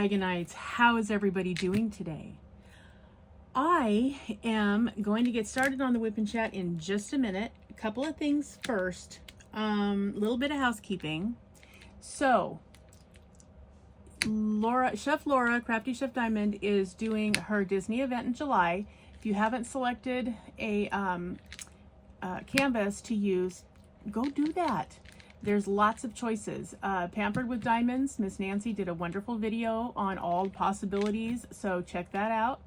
Dragonites, how is everybody doing today? I am going to get started on the whip and chat in just a minute. A couple of things first, little bit of housekeeping. So Chef Laura, Crafty Chef Diamond, is doing her Disney event in July. If you haven't selected a canvas to use, go do that. There's lots of choices. Pampered with Diamonds, Miss Nancy did a wonderful video on all possibilities, so check that out.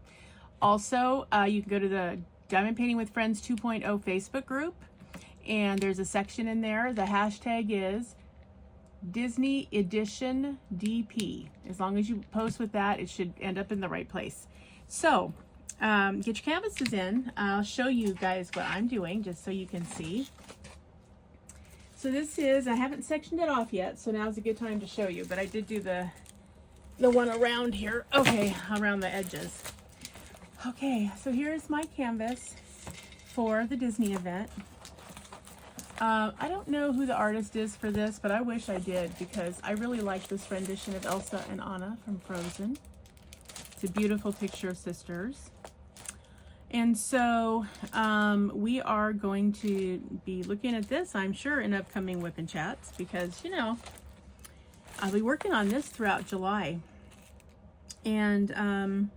Also, you can go to the Diamond Painting with Friends 2.0 Facebook group, and there's a section in there. The hashtag is Disney Edition DP. As long as you post with that, it should end up in the right place. So get your canvases in. I'll show you guys what I'm doing just so you can see. So this is, I haven't sectioned it off yet, so now's a good time to show you, but I did do the one around here. Okay, around the edges. Okay, so here's my canvas for the Disney event. I don't know who the artist is for this, but I wish I did because I really like this rendition of Elsa and Anna from Frozen. It's a beautiful picture of sisters. And so we are going to be looking at this, I'm sure, in upcoming whip and chats because, you know, I'll be working on this throughout July. And I'm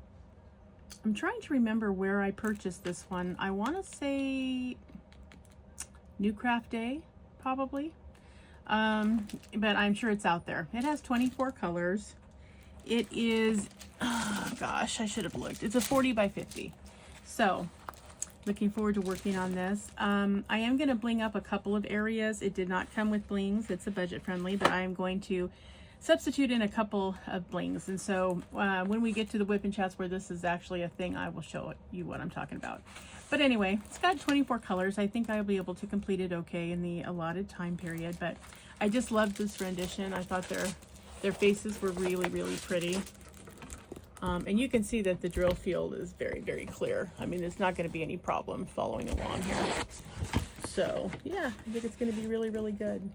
trying to remember where I purchased this one. I want to say New Craft Day, probably. But I'm sure it's out there. It has 24 colors. It is, oh gosh, I should have looked. It's a 40 by 50. So, looking forward to working on this. I am going to bling up a couple of areas. It did not come with blings. It's a budget friendly, but I am going to substitute in a couple of blings. And so, when we get to the whip and chats where this is actually a thing, I will show you what I'm talking about. But anyway, it's got 24 colors. I think I'll be able to complete it okay in the allotted time period. But I just loved this rendition. I thought their faces were really, really pretty. And you can see that the drill field is very, very clear. I mean, there's not going to be any problem following along here. So, yeah, I think it's going to be really, really good.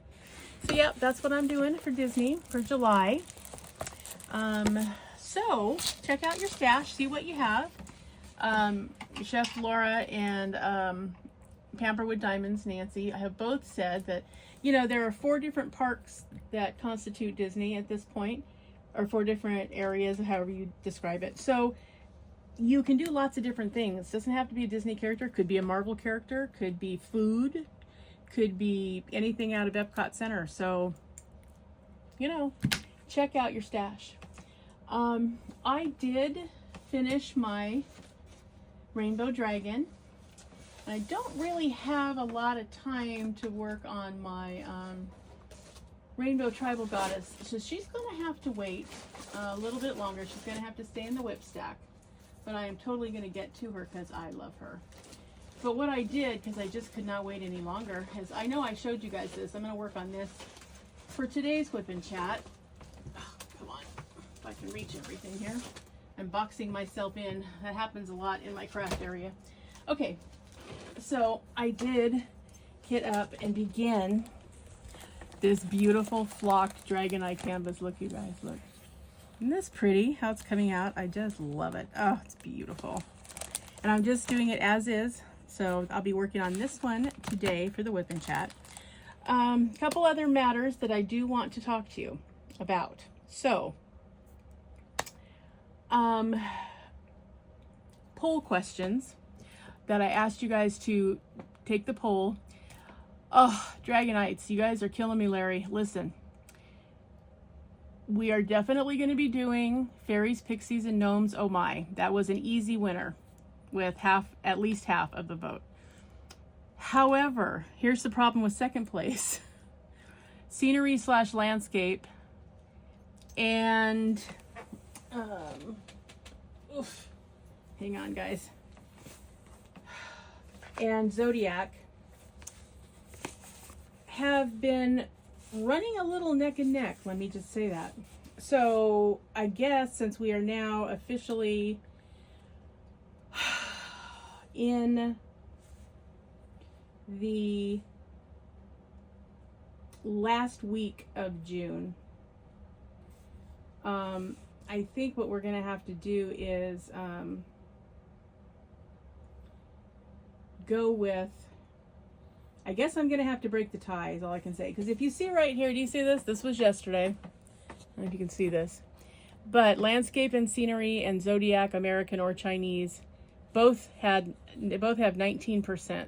So, yeah, that's what I'm doing for Disney for July. So, check out your stash, see what you have. Chef Laura and Pampered with Diamonds, Nancy, I have both said that, you know, there are 4 different parks that constitute Disney at this point. Or 4 different areas, however you describe it. So you can do lots of different things. It doesn't have to be a Disney character. Could be a Marvel character. Could be food. Could be anything out of Epcot Center. So, you know, check out your stash. I did finish my Rainbow Dragon. I don't really have a lot of time to work on my Rainbow Tribal Goddess, so she's going to have to wait a little bit longer. She's going to have to stay in the whip stack, but I am totally going to get to her because I love her. But what I did, because I just could not wait any longer, is I know I showed you guys this. I'm going to work on this for today's whip and chat. Oh, come on, if I can reach everything here. I'm boxing myself in. That happens a lot in my craft area. Okay, so I did get up and begin this beautiful flocked Dragonite canvas. Look, you guys, look. Isn't this pretty, how it's coming out? I just love it. Oh, it's beautiful. And I'm just doing it as is. So I'll be working on this one today for the whip and chat. Couple other matters that I do want to talk to you about. So, poll questions that I asked you guys to take the poll. Oh, Dragonites, you guys are killing me, Larry. Listen, we are definitely going to be doing Fairies, Pixies, and Gnomes. Oh my, that was an easy winner with at least half of the vote. However, here's the problem with second place. Scenery / landscape and, hang on guys, and Zodiac have been running a little neck and neck, let me just say that. So I guess since we are now officially in the last week of June, I think what we're gonna have to do is go with, I guess I'm gonna have to break the tie is all I can say. Because if you see right here, do you see this? This was yesterday. I don't know if you can see this. But landscape and scenery and Zodiac, American or Chinese, they both have 19%.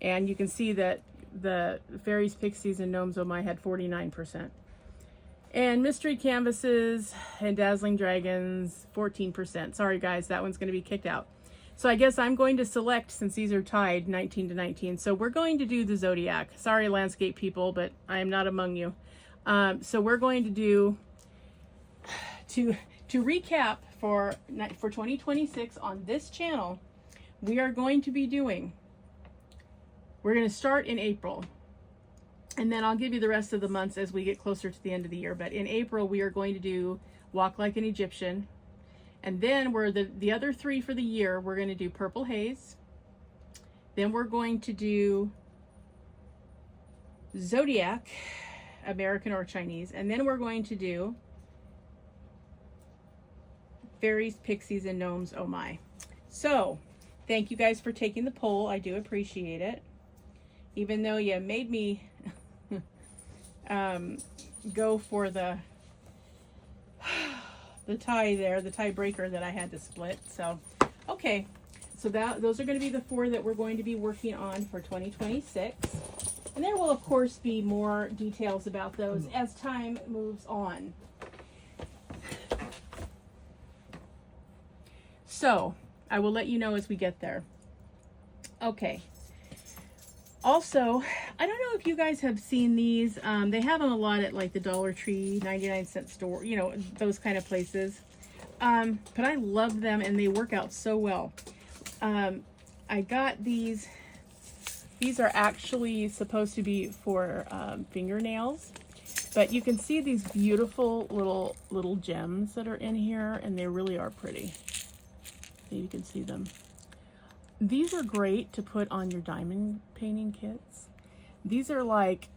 And you can see that the Fairies, Pixies, and Gnomes Oh My had 49%. And Mystery Canvases and Dazzling Dragons, 14%. Sorry guys, that one's gonna be kicked out. So I guess I'm going to select, since these are tied 19 to 19. So we're going to do the Zodiac. Sorry landscape people, but I am not among you. So we're going to do, to recap for 2026 on this channel, we are going to be doing, we're going to start in April. And then I'll give you the rest of the months as we get closer to the end of the year. But in April, we are going to do Walk Like an Egyptian. And then we're the other 3 for the year, we're going to do Purple Haze. Then we're going to do Zodiac, American or Chinese. And then we're going to do Fairies, Pixies, and Gnomes Oh My. So, thank you guys for taking the poll. I do appreciate it. Even though you made me go for the tie there, the tiebreaker that I had to split. So, okay. So those are going to be the 4 that we're going to be working on for 2026. And there will, of course, be more details about those as time moves on. So, I will let you know as we get there. Okay. Also, I don't know if you guys have seen these. They have them a lot at like the Dollar Tree, 99-cent store, you know, those kind of places. But I love them and they work out so well. I got these. These are actually supposed to be for fingernails. But you can see these beautiful little gems that are in here, and they really are pretty. You can see them. These are great to put on your diamond painting kits. These are like,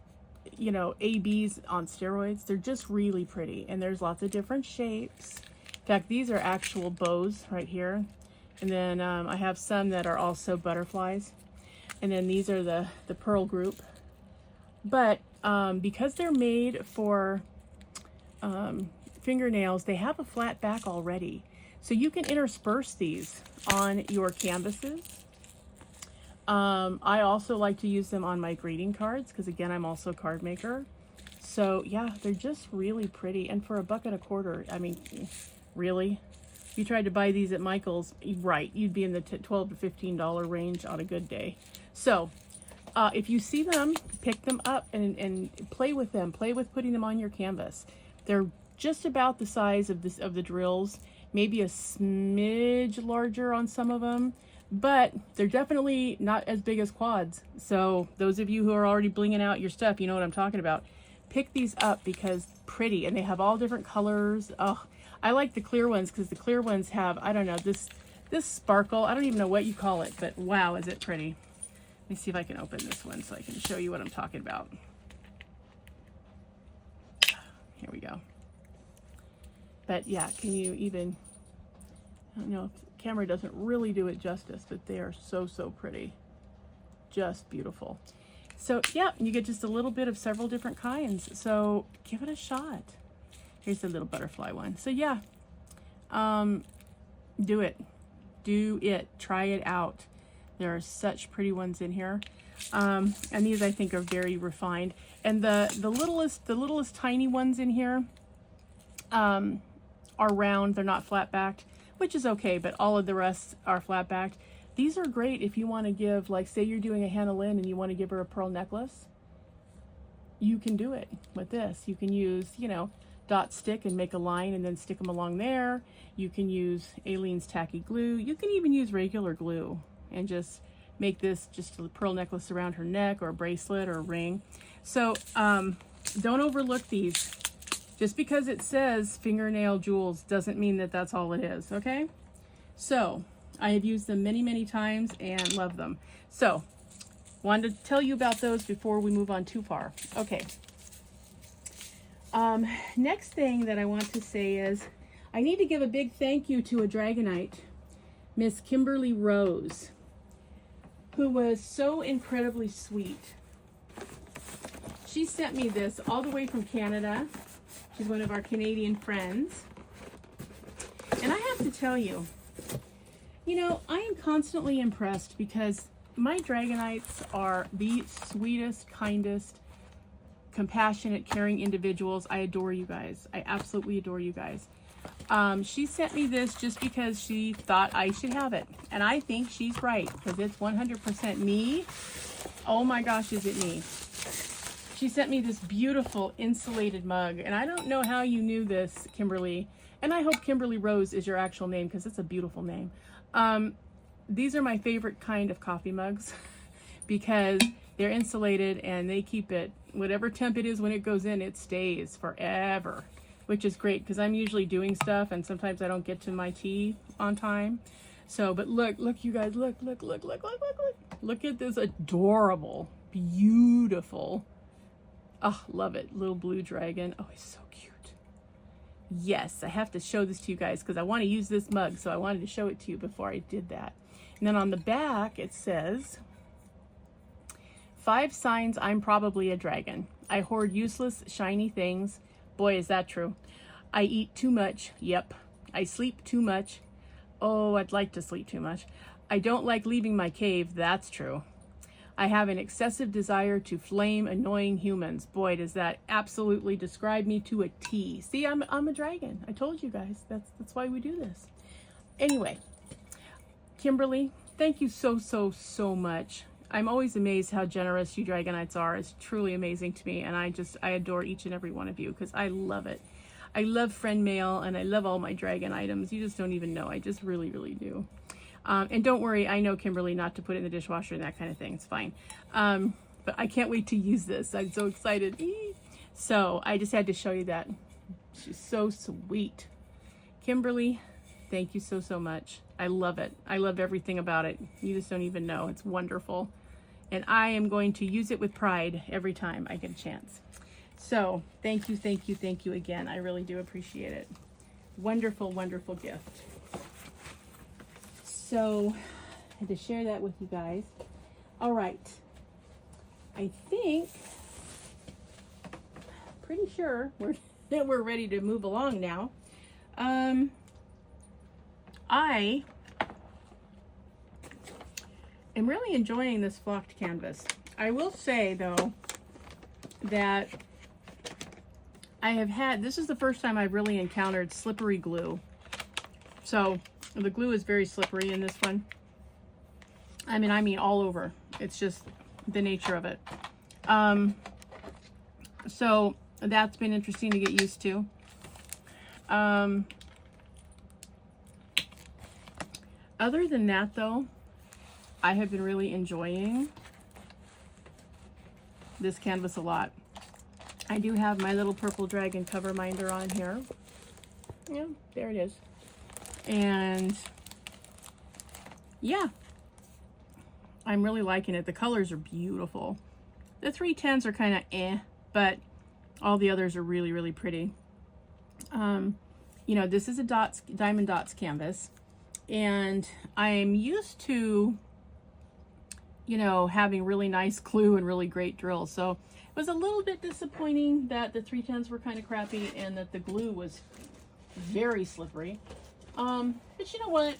you know, ABs on steroids. They're just really pretty, and there's lots of different shapes. In fact, these are actual bows right here. And then I have some that are also butterflies. And then these are the pearl group. But because they're made for fingernails, they have a flat back already. So you can intersperse these on your canvases. I also like to use them on my greeting cards because, again, I'm also a card maker. So yeah, they're just really pretty. And for $1.25, I mean, really? If you tried to buy these at Michael's, right, you'd be in the $12 to $15 range on a good day. So if you see them, pick them up and play with them. Play with putting them on your canvas. They're just about the size of the drills. Maybe a smidge larger on some of them, but they're definitely not as big as quads. So those of you who are already blinging out your stuff, you know what I'm talking about. Pick these up because pretty, and they have all different colors. Oh, I like the clear ones because the clear ones have, I don't know, this sparkle. I don't even know what you call it, but wow, is it pretty. Let me see if I can open this one so I can show you what I'm talking about. Here we go. But yeah, can you even, I don't know if the camera doesn't really do it justice, but they are so, so pretty. Just beautiful. So yeah, you get just a little bit of several different kinds. So give it a shot. Here's the little butterfly one. So yeah, do it. Do it. Try it out. There are such pretty ones in here. And these I think are very refined. And the littlest tiny ones in here, are round. They're not flat backed, which is okay, but all of the rest are flat backed. These are great if you want to give, like, say you're doing a Hannah Lynn and you want to give her a pearl necklace. You can do it with this. You can use, you know, dot stick and make a line and then stick them along there. You can use Aileen's tacky glue. You can even use regular glue and just make this just a pearl necklace around her neck, or a bracelet, or a ring. So don't overlook these. Just because it says fingernail jewels doesn't mean that that's all it is, okay? So I have used them many, many times and love them. So wanted to tell you about those before we move on too far. Okay. Next thing that I want to say is I need to give a big thank you to a Dragonite, Miss Kimberly Rose, who was so incredibly sweet. She sent me this all the way from Canada. She's one of our Canadian friends. And I have to tell you, you know, I am constantly impressed because my Dragonites are the sweetest, kindest, compassionate, caring individuals. I adore you guys. I absolutely adore you guys. She sent me this just because she thought I should have it. And I think she's right because it's 100% me. Oh my gosh, is it me? She sent me this beautiful insulated mug. And I don't know how you knew this, Kimberly. And I hope Kimberly Rose is your actual name because it's a beautiful name. These are my favorite kind of coffee mugs because they're insulated and they keep it, whatever temp it is when it goes in, it stays forever, which is great because I'm usually doing stuff and sometimes I don't get to my tea on time. So, but look, you guys, look. Look at this adorable, beautiful, oh, love it, little blue dragon. Oh, he's so cute. Yes, I have to show this to you guys because I want to use this mug, so I wanted to show it to you before I did that. And then on the back, it says, 5 signs I'm probably a dragon. I hoard useless, shiny things. Boy, is that true. I eat too much. Yep. I sleep too much. Oh, I'd like to sleep too much. I don't like leaving my cave. That's true. I have an excessive desire to flame annoying humans. Boy, does that absolutely describe me to a T. See, I'm a dragon. I told you guys. That's why we do this. Anyway, Kimberly, thank you so much. I'm always amazed how generous you Dragonites are. It's truly amazing to me, and I adore each and every one of you because I love it. I love friend mail, and I love all my dragon items. You just don't even know. I just really do. And don't worry, I know, Kimberly, not to put it in the dishwasher and that kind of thing. It's fine. But I can't wait to use this. I'm so excited. So I just had to show you that. She's so sweet. Kimberly, thank you so much. I love it. I love everything about it. You just don't even know. It's wonderful. And I am going to use it with pride every time I get a chance. So thank you again. I really do appreciate it. Wonderful gift. So I had to share that with you guys. All right. I think, pretty sure we're ready to move along now. I am really enjoying this flocked canvas. I will say though that this is the first time I've really encountered slippery glue. So the glue is very slippery in this one. I mean all over. It's just the nature of it. So that's been interesting to get used to. Other than that though, I have been really enjoying this canvas a lot. I do have my little purple dragon cover minder on here. Yeah, there it is. And yeah, I'm really liking it. The colors are beautiful. The 310s are kind of but all the others are really pretty. You know, this is a diamond dots canvas, and I'm used to, you know, having really nice glue and really great drills. So it was a little bit disappointing that the 310s were kind of crappy and that the glue was very slippery. But you know what?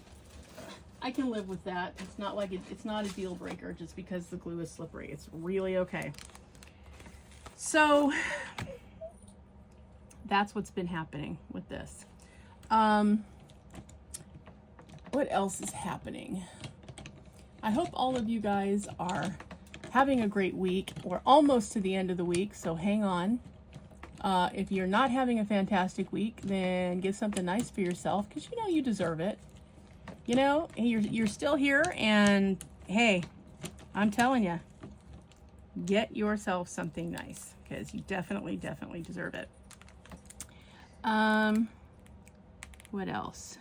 I can live with that. It's not like it's not a deal breaker just because the glue is slippery. It's really okay. So that's what's been happening with this. What else is happening? I hope all of you guys are having a great week. We're almost to the end of the week, so hang on. If you're not having a fantastic week, then get something nice for yourself because you know you deserve it. You know, you're still here, and hey, I'm telling you, get yourself something nice because you definitely deserve it. What else?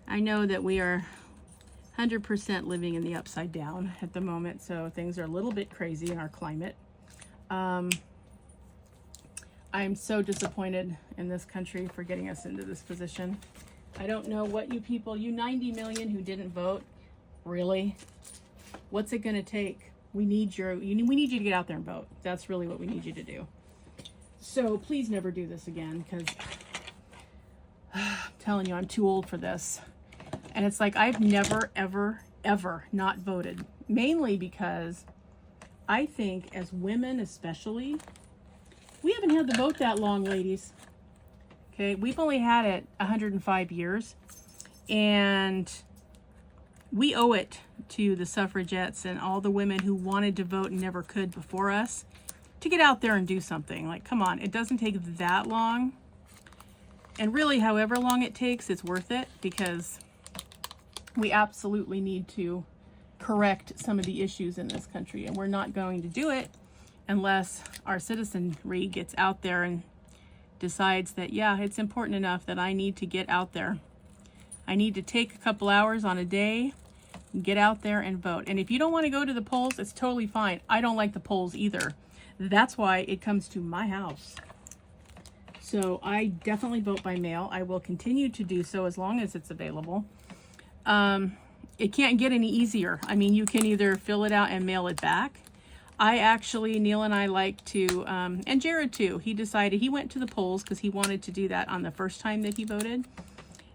I know that we are 100% living in the upside down at the moment, so things are a little bit crazy in our climate. I'm so disappointed in this country for getting us into this position. I don't know what you people, you 90 million who didn't vote, really? What's it going to take? We need you to get out there and vote. That's really what we need you to do. So please never do this again, because I'm telling you, I'm too old for this. And it's like I've never, ever, ever not voted. Mainly because I think as women especially, we haven't had the vote that long, ladies. Okay, we've only had it 105 years. And we owe it to the suffragettes and all the women who wanted to vote and never could before us to get out there and do something. Like, come on, it doesn't take that long. And really, however long it takes, it's worth it, because we absolutely need to correct some of the issues in this country. And we're not going to do it unless our citizenry gets out there and decides that, yeah, it's important enough that I need to get out there. I need to take a couple hours on a day, get out there and vote. And if you don't want to go to the polls, it's totally fine. I don't like the polls either. That's why it comes to my house. So I definitely vote by mail. I will continue to do so as long as it's available. It can't get any easier. I mean, you can either fill it out and mail it back. I actually, Neil and I like to, and Jared too, he decided he went to the polls because he wanted to do that on the first time that he voted.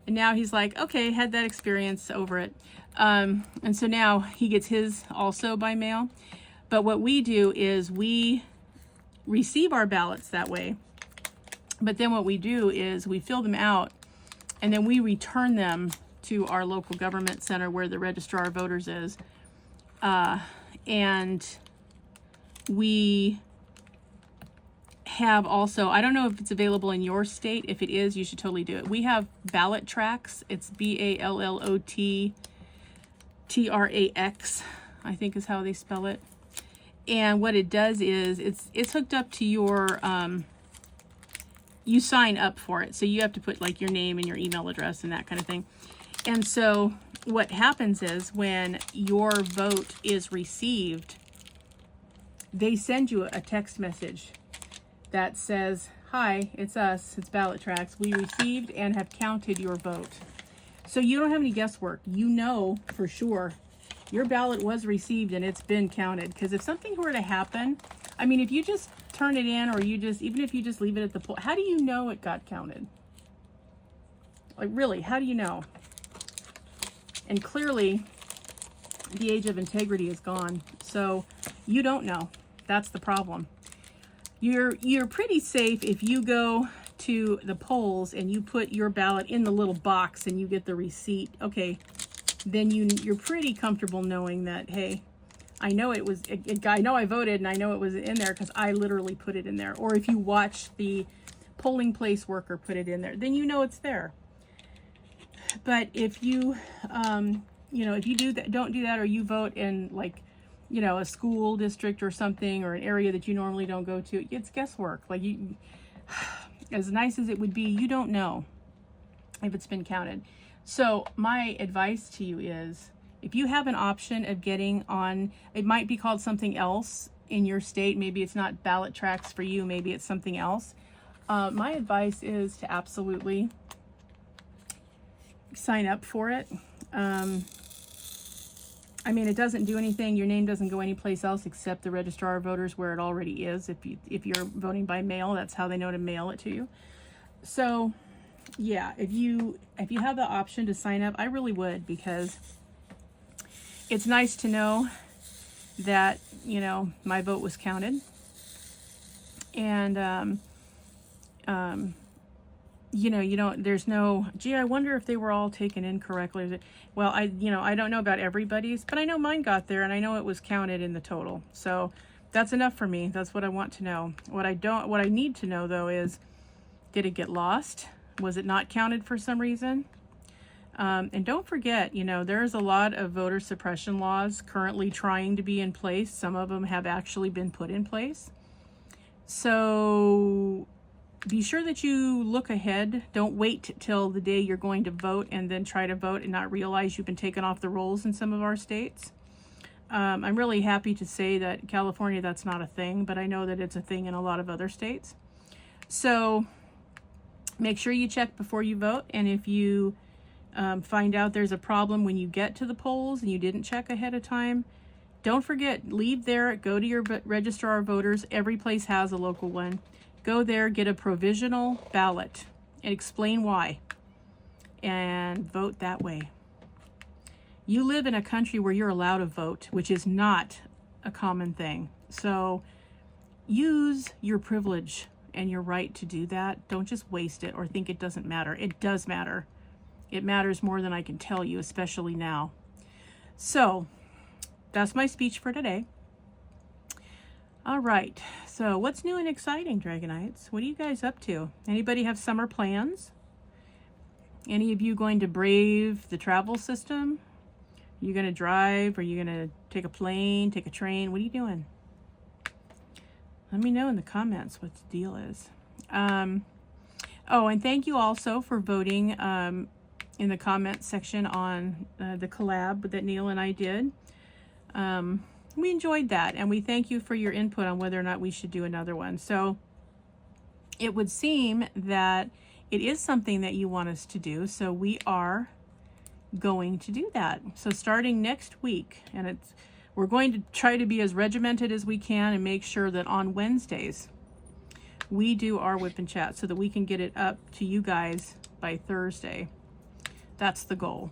And now he's like, okay, had that experience, over it. And so now he gets his also by mail. But what we do is we receive our ballots that way. But then what we do is we fill them out and then we return them to our local government center where the registrar of voters is. And we have also, I don't know if it's available in your state. If it is, you should totally do it. We have ballot tracks. It's BALLOTTRAX, I think is how they spell it. And what it does is it's hooked up to your, you sign up for it. So you have to put like your name and your email address and that kind of thing. And so what happens is when your vote is received, they send you a text message that says, hi, it's us, it's Ballot Tracks. We received and have counted your vote. So you don't have any guesswork. You know for sure your ballot was received and it's been counted. Because if something were to happen, I mean, if you just turn it in, or you just, even if you just leave it at the poll, how do you know it got counted? Like, really, how do you know? And clearly, the age of integrity is gone. So you don't know. That's the problem. You're pretty safe if you go to the polls and you put your ballot in the little box and you get the receipt. Okay, then you're pretty comfortable knowing that, hey, I know it was, I know I voted and I know it was in there because I literally put it in there. Or if you watch the polling place worker put it in there, then you know it's there. But if you, you know, if you do that, don't do that, or you vote in like, you know, a school district or something, or an area that you normally don't go to, it's guesswork. Like, you, as nice as it would be, you don't know if it's been counted. So my advice to you is, if you have an option of getting on, it might be called something else in your state. Maybe it's not Ballot Tracks for you. Maybe it's something else. My advice is to absolutely sign up for it. I mean, it doesn't do anything. Your name doesn't go anyplace else except the registrar of voters where it already is. If you're voting by mail, that's how they know to mail it to you. So yeah, if you have the option to sign up, I really would, because it's nice to know that, you know, my vote was counted. And you know, you don't, there's no, gee, I wonder if they were all taken in correctly. Well, I don't know about everybody's, but I know mine got there and I know it was counted in the total. So that's enough for me. That's what I want to know. What I need to know though is, did it get lost? Was it not counted for some reason? And don't forget, you know, there's a lot of voter suppression laws currently trying to be in place. Some of them have actually been put in place. So be sure that you look ahead. Don't wait till the day you're going to vote and then try to vote and not realize you've been taken off the rolls in some of our states. I'm really happy to say that California, that's not a thing, but I know that it's a thing in a lot of other states. So make sure you check before you vote. And if you find out there's a problem when you get to the polls and you didn't check ahead of time, don't forget, leave there, go to your registrar of voters. Every place has a local one. Go there, get a provisional ballot and explain why, and vote that way. You live in a country where you're allowed to vote, which is not a common thing. So use your privilege and your right to do that. Don't just waste it or think it doesn't matter. It does matter. It matters more than I can tell you, especially now. So that's my speech for today. All right, so what's new and exciting, Dragonites? What are you guys up to? Anybody have summer plans? Any of you going to brave the travel system? Are you going to drive? Are you going to take a plane, take a train? What are you doing? Let me know in the comments what the deal is. Oh, and thank you also for voting in the comment section on the collab that Neil and I did. We enjoyed that, and we thank you for your input on whether or not we should do another one. So it would seem that it is something that you want us to do, so we are going to do that. So starting next week, and we're going to try to be as regimented as we can and make sure that on Wednesdays we do our whip and chat so that we can get it up to you guys by Thursday. That's the goal.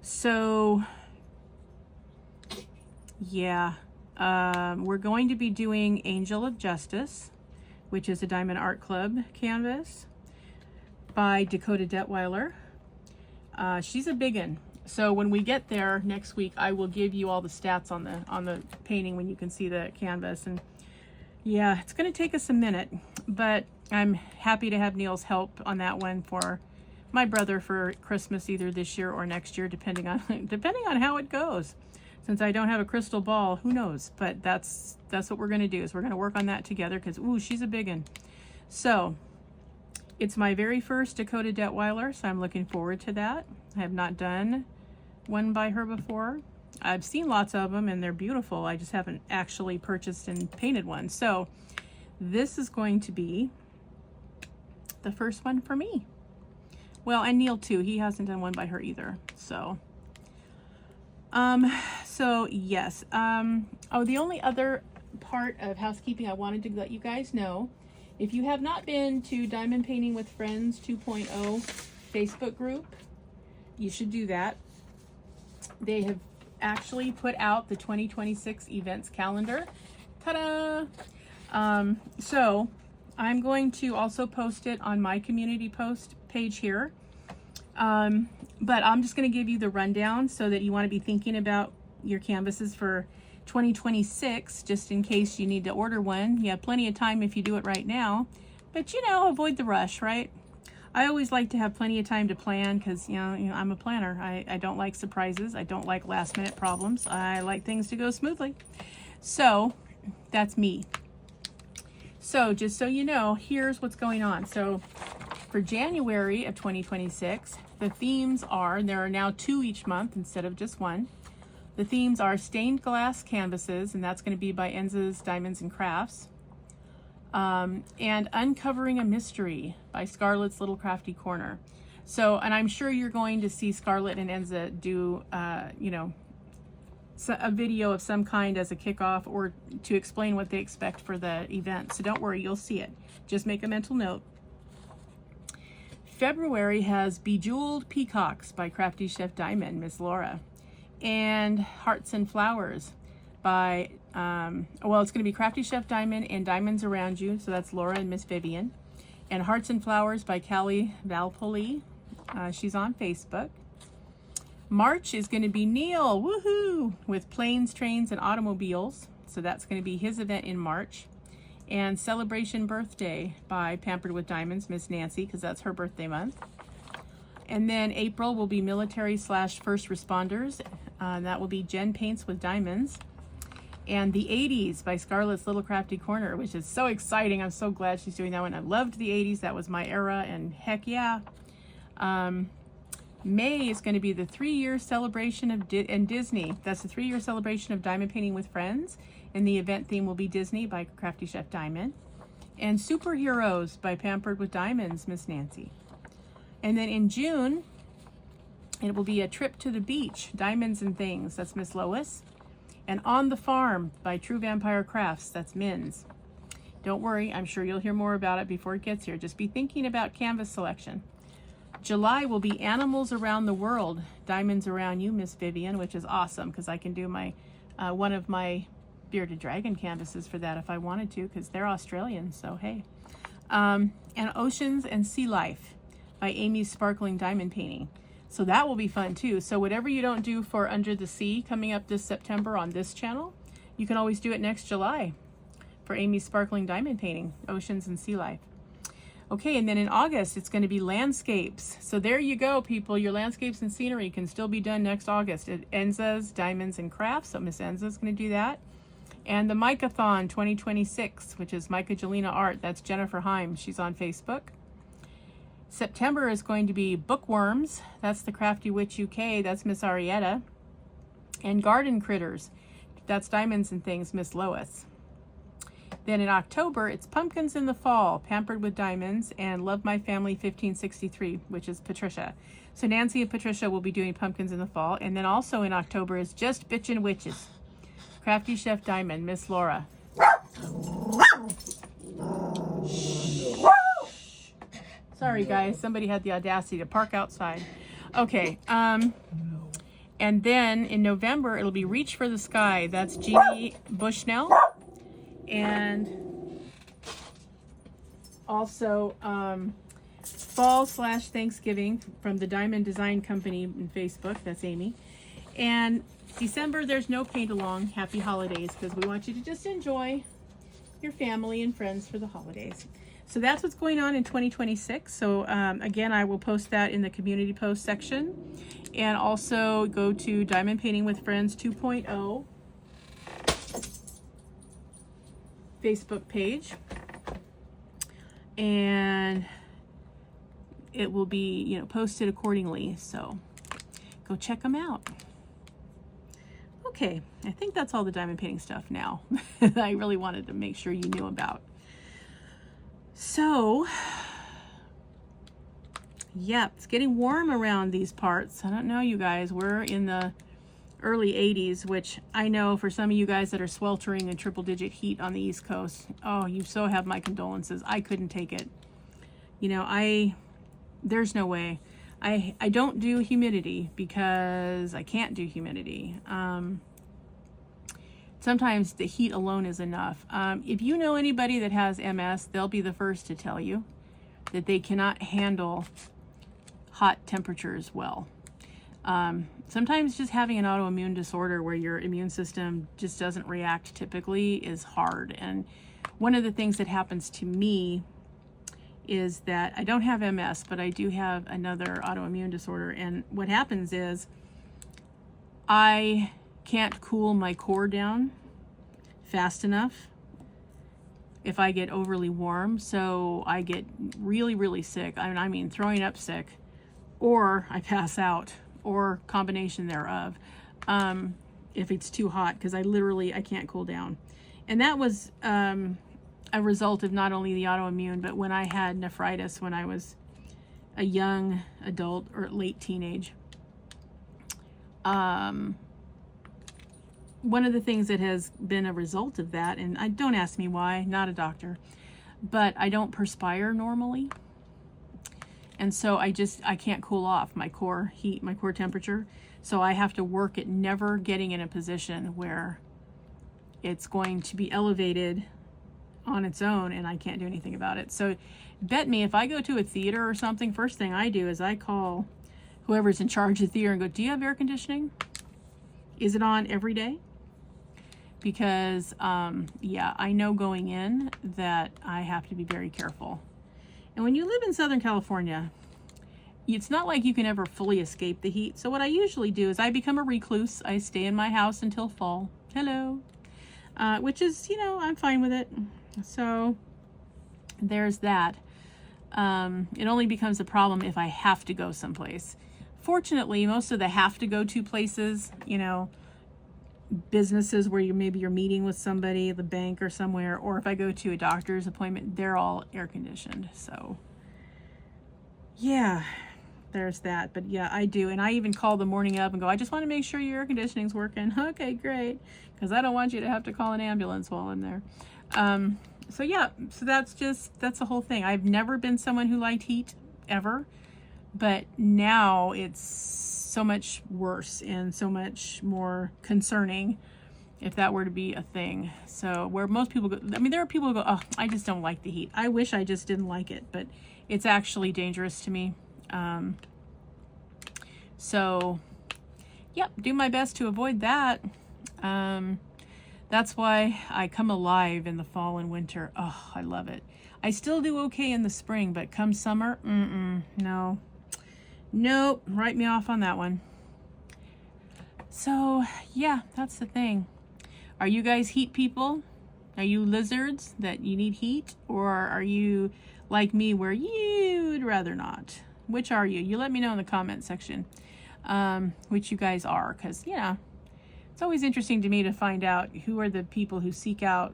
So yeah, we're going to be doing Angel of Justice, which is a Diamond Art Club canvas by Dakota Detweiler. She's a big one. So when we get there next week, I will give you all the stats on the painting when you can see the canvas. And yeah, it's going to take us a minute, but I'm happy to have Neil's help on that one for my brother for Christmas, either this year or next year, depending on how it goes. Since I don't have a crystal ball, who knows? But that's what we're going to do, is we're going to work on that together, because ooh, she's a big one. So it's my very first Dakota Detweiler, so I'm looking forward to that. I have not done one by her before. I've seen lots of them and they're beautiful. I just haven't actually purchased and painted one. So this is going to be the first one for me. Well, and Neil too. He hasn't done one by her either. So yes. Oh, the only other part of housekeeping I wanted to let you guys know, if you have not been to Diamond Painting with Friends 2.0 Facebook group, you should do that. They have actually put out the 2026 events calendar. Ta-da! So I'm going to also post it on my community post page here. But I'm just going to give you the rundown so that you want to be thinking about your canvases for 2026, just in case you need to order one. You have plenty of time if you do it right now, but avoid the rush, right? I always like to have plenty of time to plan, because I'm a planner. I don't like surprises. I don't like last minute problems. I like things to go smoothly. So that's me. So just so you know, here's what's going on. So for January of 2026, the themes are, and there are now 2 each month instead of just 1. The themes are stained glass canvases, and that's going to be by Enza's Diamonds and Crafts. And Uncovering a Mystery by Scarlett's Little Crafty Corner. So, and I'm sure you're going to see Scarlett and Enza do, a video of some kind as a kickoff, or to explain what they expect for the event. So don't worry, you'll see it. Just make a mental note. February has Bejeweled Peacocks by Crafty Chef Diamond, Miss Laura. And Hearts and Flowers by, well, it's going to be Crafty Chef Diamond and Diamonds Around You. So that's Laura and Miss Vivian. And Hearts and Flowers by Callie Valpoli. She's on Facebook. March is going to be Neil, woohoo, with Planes, Trains, and Automobiles. So that's going to be his event in March. And Celebration Birthday by Pampered with Diamonds, Miss Nancy, because that's her birthday month. And then April will be Military / First Responders. That will be Jen Paints with Diamonds. And the 80s by Scarlett's Little Crafty Corner, which is so exciting. I'm so glad she's doing that one. I loved the 80s. That was my era, and heck yeah. May is going to be the 3-year celebration of Disney. That's the 3-year celebration of diamond painting with friends. And the event theme will be Disney by Crafty Chef Diamond. And Superheroes by Pampered with Diamonds, Miss Nancy. And then in June, it will be a trip to the beach, Diamonds and Things. That's Miss Lois. And On the Farm by True Vampire Crafts. That's Min's. Don't worry, I'm sure you'll hear more about it before it gets here. Just be thinking about canvas selection. July will be Animals Around the World, Diamonds Around You, Miss Vivian, which is awesome because I can do my one of my bearded dragon canvases for that if I wanted to, because they're Australian, so hey. And Oceans and Sea Life by Amy's Sparkling Diamond Painting. So that will be fun too. So whatever you don't do for Under the Sea coming up this September on this channel, you can always do it next July for Amy's Sparkling Diamond Painting, Oceans and Sea Life. Okay, and then in August, it's going to be landscapes. So there you go, people. Your landscapes and scenery can still be done next August at Enza's Diamonds and Crafts. So Miss Enza's going to do that. And the Micathon 2026, which is Mica Jelena Art. That's Jennifer Heim. She's on Facebook. September is going to be Bookworms. That's the Crafty Witch UK. That's Miss Arietta. And Garden Critters. That's Diamonds and Things, Miss Lois. Then in October, it's Pumpkins in the Fall, Pampered with Diamonds, and Love My Family 1563, which is Patricia. So Nancy and Patricia will be doing Pumpkins in the Fall. And then also in October is Just Bitchin' Witches, Crafty Chef Diamond, Miss Laura. Sorry guys, somebody had the audacity to park outside. Okay, and then in November, it'll be Reach for the Sky. That's Jeannie Bushnell. And also Fall/Thanksgiving from the Diamond Design Company in Facebook. That's Amy. And December, there's no paint along. Happy holidays, because we want you to just enjoy your family and friends for the holidays. So that's what's going on in 2026. So again, I will post that in the community post section. And also go to Diamond Painting with Friends 2.0 Facebook page, and it will be, posted accordingly. So go check them out. Okay, I think that's all the diamond painting stuff now that I really wanted to make sure you knew about. So, yep, it's getting warm around these parts. I don't know, you guys, we're in the early 80s, which I know for some of you guys that are sweltering in triple-digit heat on the East Coast, oh, you so have my condolences. I couldn't take it. There's no way. I don't do humidity because I can't do humidity. Sometimes the heat alone is enough. If you know anybody that has MS, they'll be the first to tell you that they cannot handle hot temperatures well. Sometimes just having an autoimmune disorder where your immune system just doesn't react typically is hard. And one of the things that happens to me is that I don't have MS, but I do have another autoimmune disorder. And what happens is I can't cool my core down fast enough if I get overly warm. So I get really, really sick. I mean, throwing up sick, or I pass out, or combination thereof, if it's too hot, because I can't cool down. And that was a result of not only the autoimmune, but when I had nephritis when I was a young adult or late teenage. One of the things that has been a result of that, and don't ask me why, not a doctor, but I don't perspire normally. And so I can't cool off my core heat, my core temperature. So I have to work at never getting in a position where it's going to be elevated on its own and I can't do anything about it. So bet me, if I go to a theater or something, first thing I do is I call whoever's in charge of the theater and go, do you have air conditioning? Is it on every day? Because, yeah, I know going in that I have to be very careful. And when you live in Southern California, it's not like you can ever fully escape the heat. So what I usually do is I become a recluse. I stay in my house until fall. Hello. which is, you know, I'm fine with it. So there's that. It only becomes a problem if I have to go someplace. Fortunately, most of the have to go to places, you know, businesses where maybe you're meeting with somebody at the bank or somewhere, or if I go to a doctor's appointment, they're all air conditioned. So yeah, there's that. But yeah, I do. And I even call the morning up and go, I just want to make sure your air conditioning's working. Okay, great. Because I don't want you to have to call an ambulance while I'm there. So yeah, so that's the whole thing. I've never been someone who liked heat ever, but now it's so much worse and so much more concerning if that were to be a thing. So where most people go, I mean, there are people who go, oh, I just don't like the heat. I wish I just didn't like it, but it's actually dangerous to me. So yep, do my best to avoid that. That's why I come alive in the fall and winter. Oh, I love it. I still do okay in the spring, but come summer, no. Nope, write me off on that one. So, yeah, that's the thing. Are you guys heat people? Are you lizards that you need heat? Or are you like me where you'd rather not? Which are you? You let me know in the comment section which you guys are, because, yeah. It's always interesting to me to find out who are the people who seek out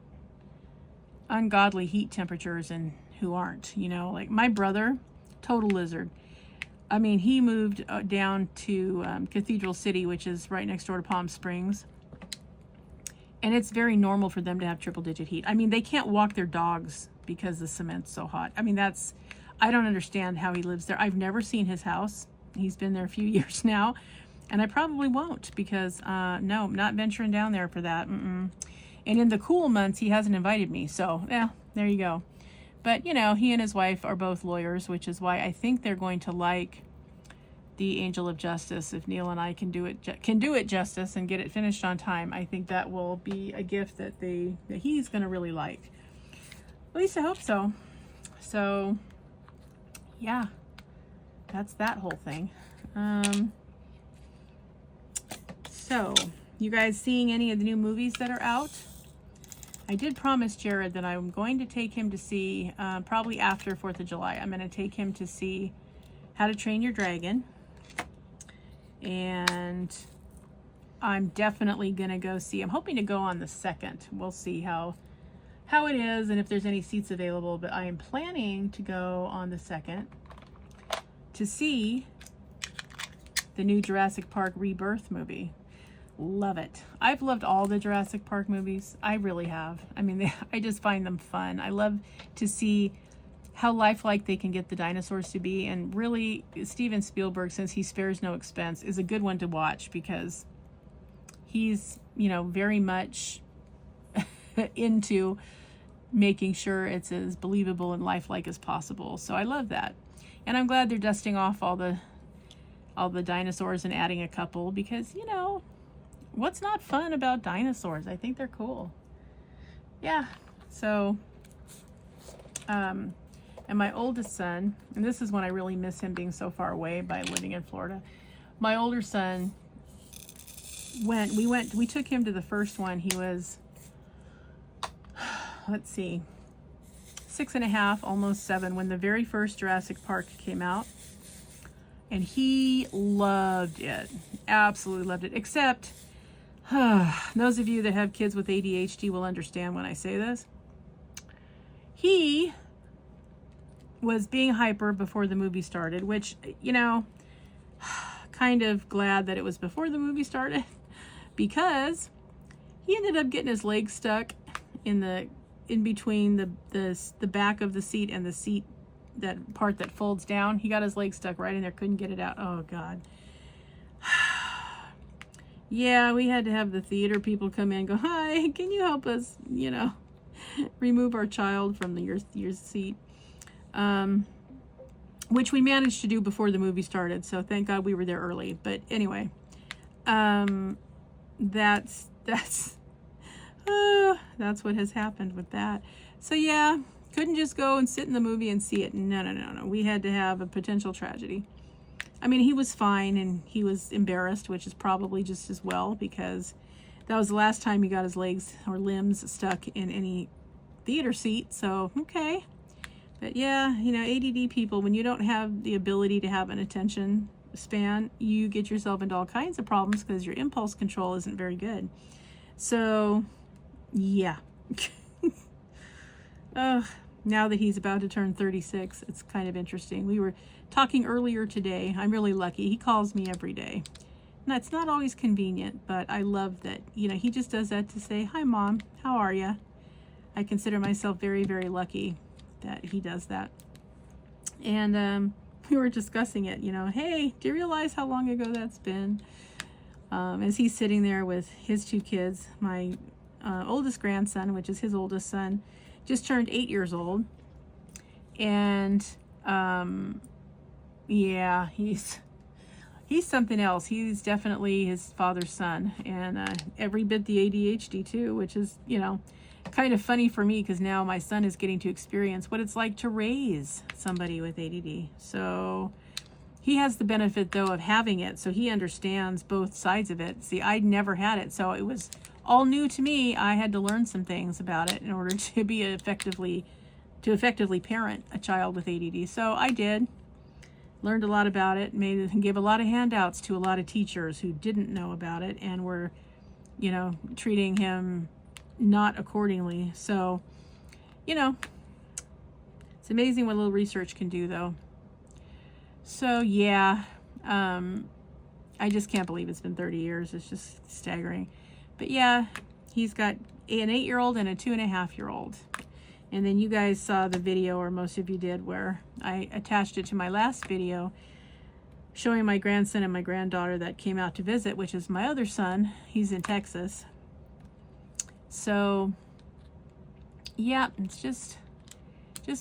ungodly heat temperatures and who aren't, you know, like my brother, total lizard. I mean, he moved down to Cathedral City, which is right next door to Palm Springs. And it's very normal for them to have triple digit heat. I mean, they can't walk their dogs because the cement's so hot. I mean, I don't understand how he lives there. I've never seen his house. He's been there a few years now. And I probably won't because, no, not venturing down there for that. And in the cool months, he hasn't invited me. So, yeah, there you go. But, you know, he and his wife are both lawyers, which is why I think they're going to like the Angel of Justice. If Neil and I can do it justice and get it finished on time, I think that will be a gift that he's going to really like. At least I hope so. So, yeah, that's that whole thing. So, you guys seeing any of the new movies that are out? I did promise Jared that I'm going to take him to see, probably after 4th of July, I'm going to take him to see How to Train Your Dragon. And I'm definitely going to go see, I'm hoping to go on the 2nd. We'll see how it is and if there's any seats available. But I am planning to go on the 2nd to see the new Jurassic Park Rebirth movie. Love it. I've loved all the Jurassic Park movies. I really have. I mean, I just find them fun. I love to see how lifelike they can get the dinosaurs to be. And really, Steven Spielberg, since he spares no expense, is a good one to watch because he's, you know, very much into making sure it's as believable and lifelike as possible. So I love that. And I'm glad they're dusting off all the dinosaurs and adding a couple because, you know, what's not fun about dinosaurs? I think they're cool. Yeah. So, and my oldest son, and this is when I really miss him being so far away by living in Florida. My older son we took him to the first one. He was, let's see, 6.5, almost 7, when the very first Jurassic Park came out. And he loved it. Absolutely loved it. Except, those of you that have kids with ADHD will understand when I say this. He was being hyper before the movie started, which, you know, kind of glad that it was before the movie started because he ended up getting his leg stuck in between the back of the seat and the seat, that part that folds down. He got his leg stuck right in there, couldn't get it out. Oh God. Yeah, we had to have the theater people come in and go, hi, can you help us, you know, remove our child from your seat? Which we managed to do before the movie started, so thank God we were there early. But anyway, that's what has happened with that. So yeah, couldn't just go and sit in the movie and see it. No. We had to have a potential tragedy. I mean, he was fine and he was embarrassed, which is probably just as well because that was the last time he got his legs or limbs stuck in any theater seat. So, okay. But yeah, you know, ADD people, when you don't have the ability to have an attention span, you get yourself into all kinds of problems because your impulse control isn't very good. So, yeah. Now that he's about to turn 36, it's kind of interesting. We were talking earlier today. I'm really lucky. He calls me every day. And that's not always convenient, but I love that, you know, he just does that to say, "Hi, Mom. How are you?" I consider myself very, very lucky that he does that. And we were discussing it, you know, "Hey, do you realize how long ago that's been?" As he's sitting there with his 2 kids, my oldest grandson, which is his oldest son, just turned 8 years old. And yeah, he's something else. He's definitely his father's son, and every bit the ADHD too, which is, you know, kind of funny for me because now my son is getting to experience what it's like to raise somebody with ADD. So he has the benefit though of having it, so he understands both sides of it. See, I'd never had it, so it was all new to me. I had to learn some things about it in order to be effectively parent a child with ADD. So I did. Learned a lot about it, gave a lot of handouts to a lot of teachers who didn't know about it and were, you know, treating him not accordingly. So, you know, it's amazing what a little research can do though. So yeah, I just can't believe it's been 30 years. It's just staggering. But yeah, he's got an 8-year-old and a 2.5-year-old. And then you guys saw the video, or most of you did, where I attached it to my last video showing my grandson and my granddaughter that came out to visit, which is my other son. He's in Texas. So yeah, it's just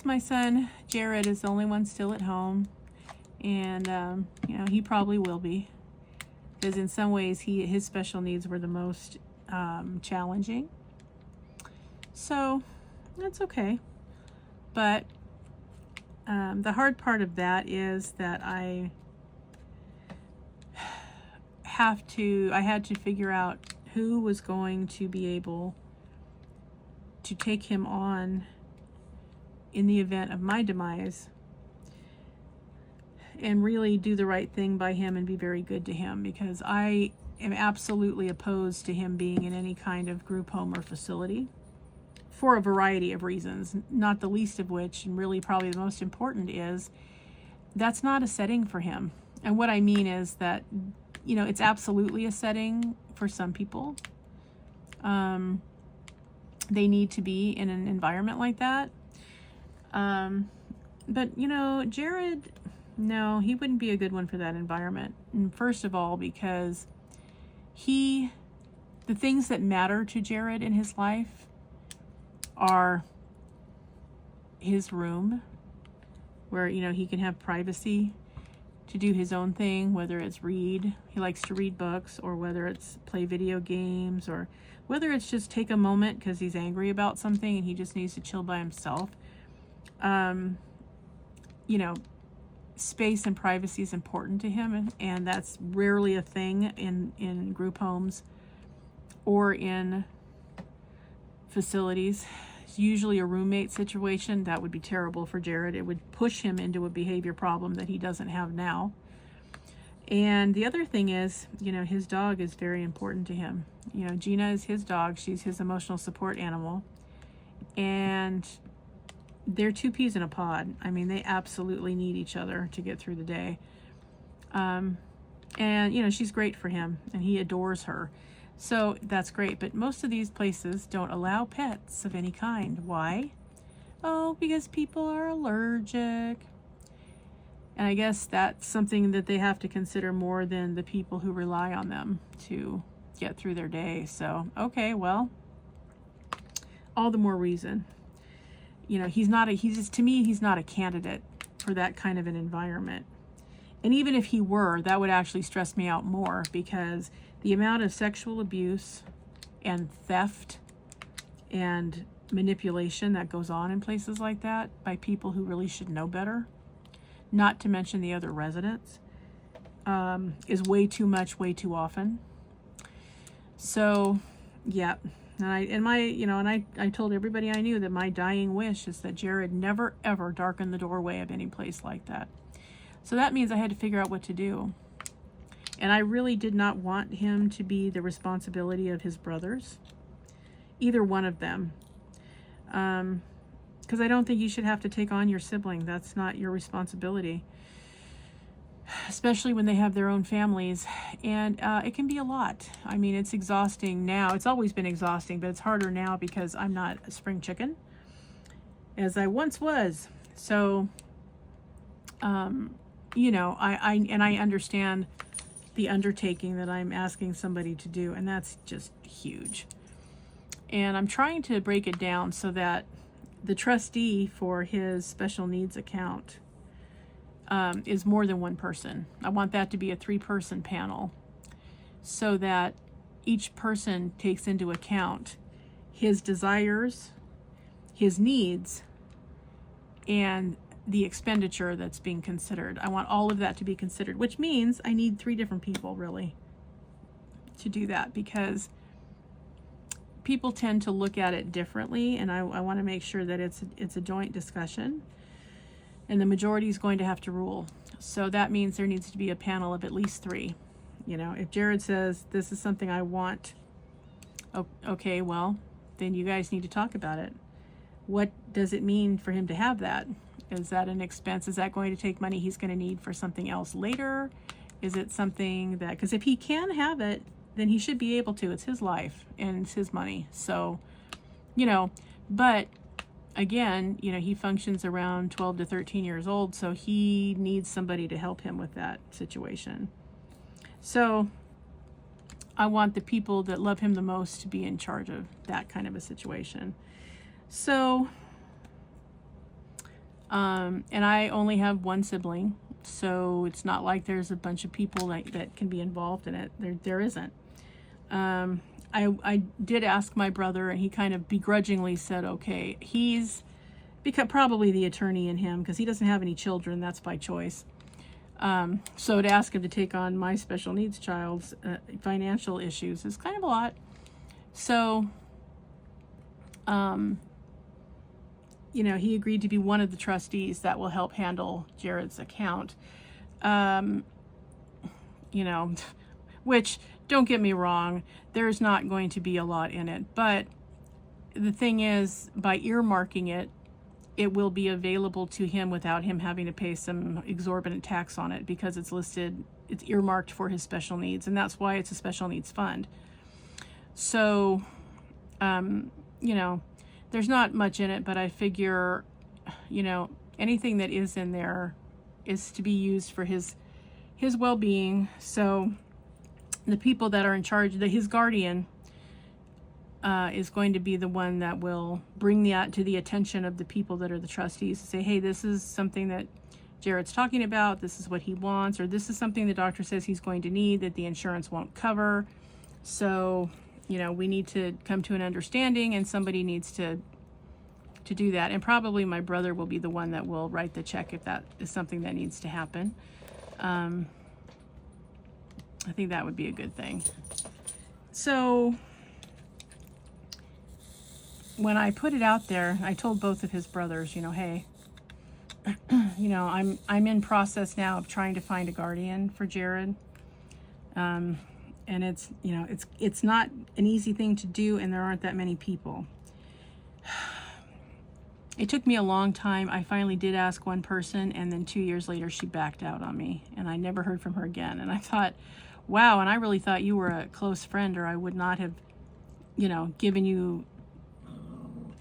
my son. Jared is the only one still at home. And, you know, he probably will be. Because in some ways, his special needs were the most challenging. So that's okay. But the hard part of that is that I had to figure out who was going to be able to take him on in the event of my demise and really do the right thing by him and be very good to him, because I am absolutely opposed to him being in any kind of group home or facility for a variety of reasons, not the least of which, and really probably the most important, is that's not a setting for him. And what I mean is that, you know, it's absolutely a setting for some people. They need to be in an environment like that. But, you know, Jared, no, he wouldn't be a good one for that environment. And first of all, because the things that matter to Jared in his life are his room, where, you know, he can have privacy to do his own thing, whether it's read, he likes to read books, or whether it's play video games, or whether it's just take a moment because he's angry about something and he just needs to chill by himself. You know, space and privacy is important to him, and that's rarely a thing in group homes or in facilities. It's usually a roommate situation. That would be terrible for Jared. It would push him into a behavior problem that he doesn't have now. And the other thing is, you know, his dog is very important to him. You know, Gina is his dog. She's his emotional support animal. And they're 2 peas in a pod. I mean, they absolutely need each other to get through the day. And, you know, she's great for him, and he adores her. So that's great. But most of these places don't allow pets of any kind. Why? Oh, because people are allergic. And I guess that's something that they have to consider more than the people who rely on them to get through their day. So, okay, well, all the more reason. You know, to me, he's not a candidate for that kind of an environment. And even if he were, that would actually stress me out more, because the amount of sexual abuse and theft and manipulation that goes on in places like that by people who really should know better, not to mention the other residents, is way too much, way too often. So yeah. And I told everybody I knew that my dying wish is that Jared never ever darkened the doorway of any place like that. So that means I had to figure out what to do. And I really did not want him to be the responsibility of his brothers, either one of them. Because I don't think you should have to take on your sibling. That's not your responsibility, especially when they have their own families. And it can be a lot. I mean, it's exhausting now. It's always been exhausting, but it's harder now because I'm not a spring chicken as I once was. So, you know, I understand the undertaking that I'm asking somebody to do, and that's just huge. And I'm trying to break it down so that the trustee for his special needs account is more than one person. I want that to be a 3-person panel so that each person takes into account his desires, his needs, and the expenditure that's being considered. I want all of that to be considered, which means I need 3 different people really to do that, because people tend to look at it differently, and I want to make sure that it's a joint discussion, and the majority is going to have to rule. So that means there needs to be a panel of at least 3. You know, if Jared says this is something I want, okay, well, then you guys need to talk about it. What does it mean for him to have that? Is that an expense? Is that going to take money he's going to need for something else later? Is it something that, because if he can have it, then he should be able to. It's his life and it's his money. So, you know, but again, you know, he functions around 12 to 13 years old, so he needs somebody to help him with that situation. So I want the people that love him the most to be in charge of that kind of a situation. So, and I only have one sibling, so it's not like there's a bunch of people that can be involved in it. There isn't. I did ask my brother, and he kind of begrudgingly said, okay, he's become probably the attorney in him because he doesn't have any children. That's by choice. So to ask him to take on my special needs child's financial issues is kind of a lot. So, you know, he agreed to be one of the trustees that will help handle Jared's account. You know, which, don't get me wrong, there's not going to be a lot in it. But the thing is, by earmarking it, it will be available to him without him having to pay some exorbitant tax on it, because it's listed, it's earmarked for his special needs, and that's why it's a special needs fund. So, you know, there's not much in it, but I figure, you know, anything that is in there is to be used for his well-being. So the people that are in charge, his guardian, is going to be the one that will bring that to the attention of the people that are the trustees, to say, hey, this is something that Jared's talking about, this is what he wants, or this is something the doctor says he's going to need that the insurance won't cover. So, you know, we need to come to an understanding, and somebody needs to do that. And probably my brother will be the one that will write the check if that is something that needs to happen. I think that would be a good thing. So when I put it out there, I told both of his brothers, you know, hey, you know, I'm in process now of trying to find a guardian for Jared. And it's, you know, it's not an easy thing to do, and there aren't that many people. It took me a long time. I finally did ask one person, and then 2 years later she backed out on me, and I never heard from her again. And I thought, wow, and I really thought you were a close friend, or I would not have, you know, given you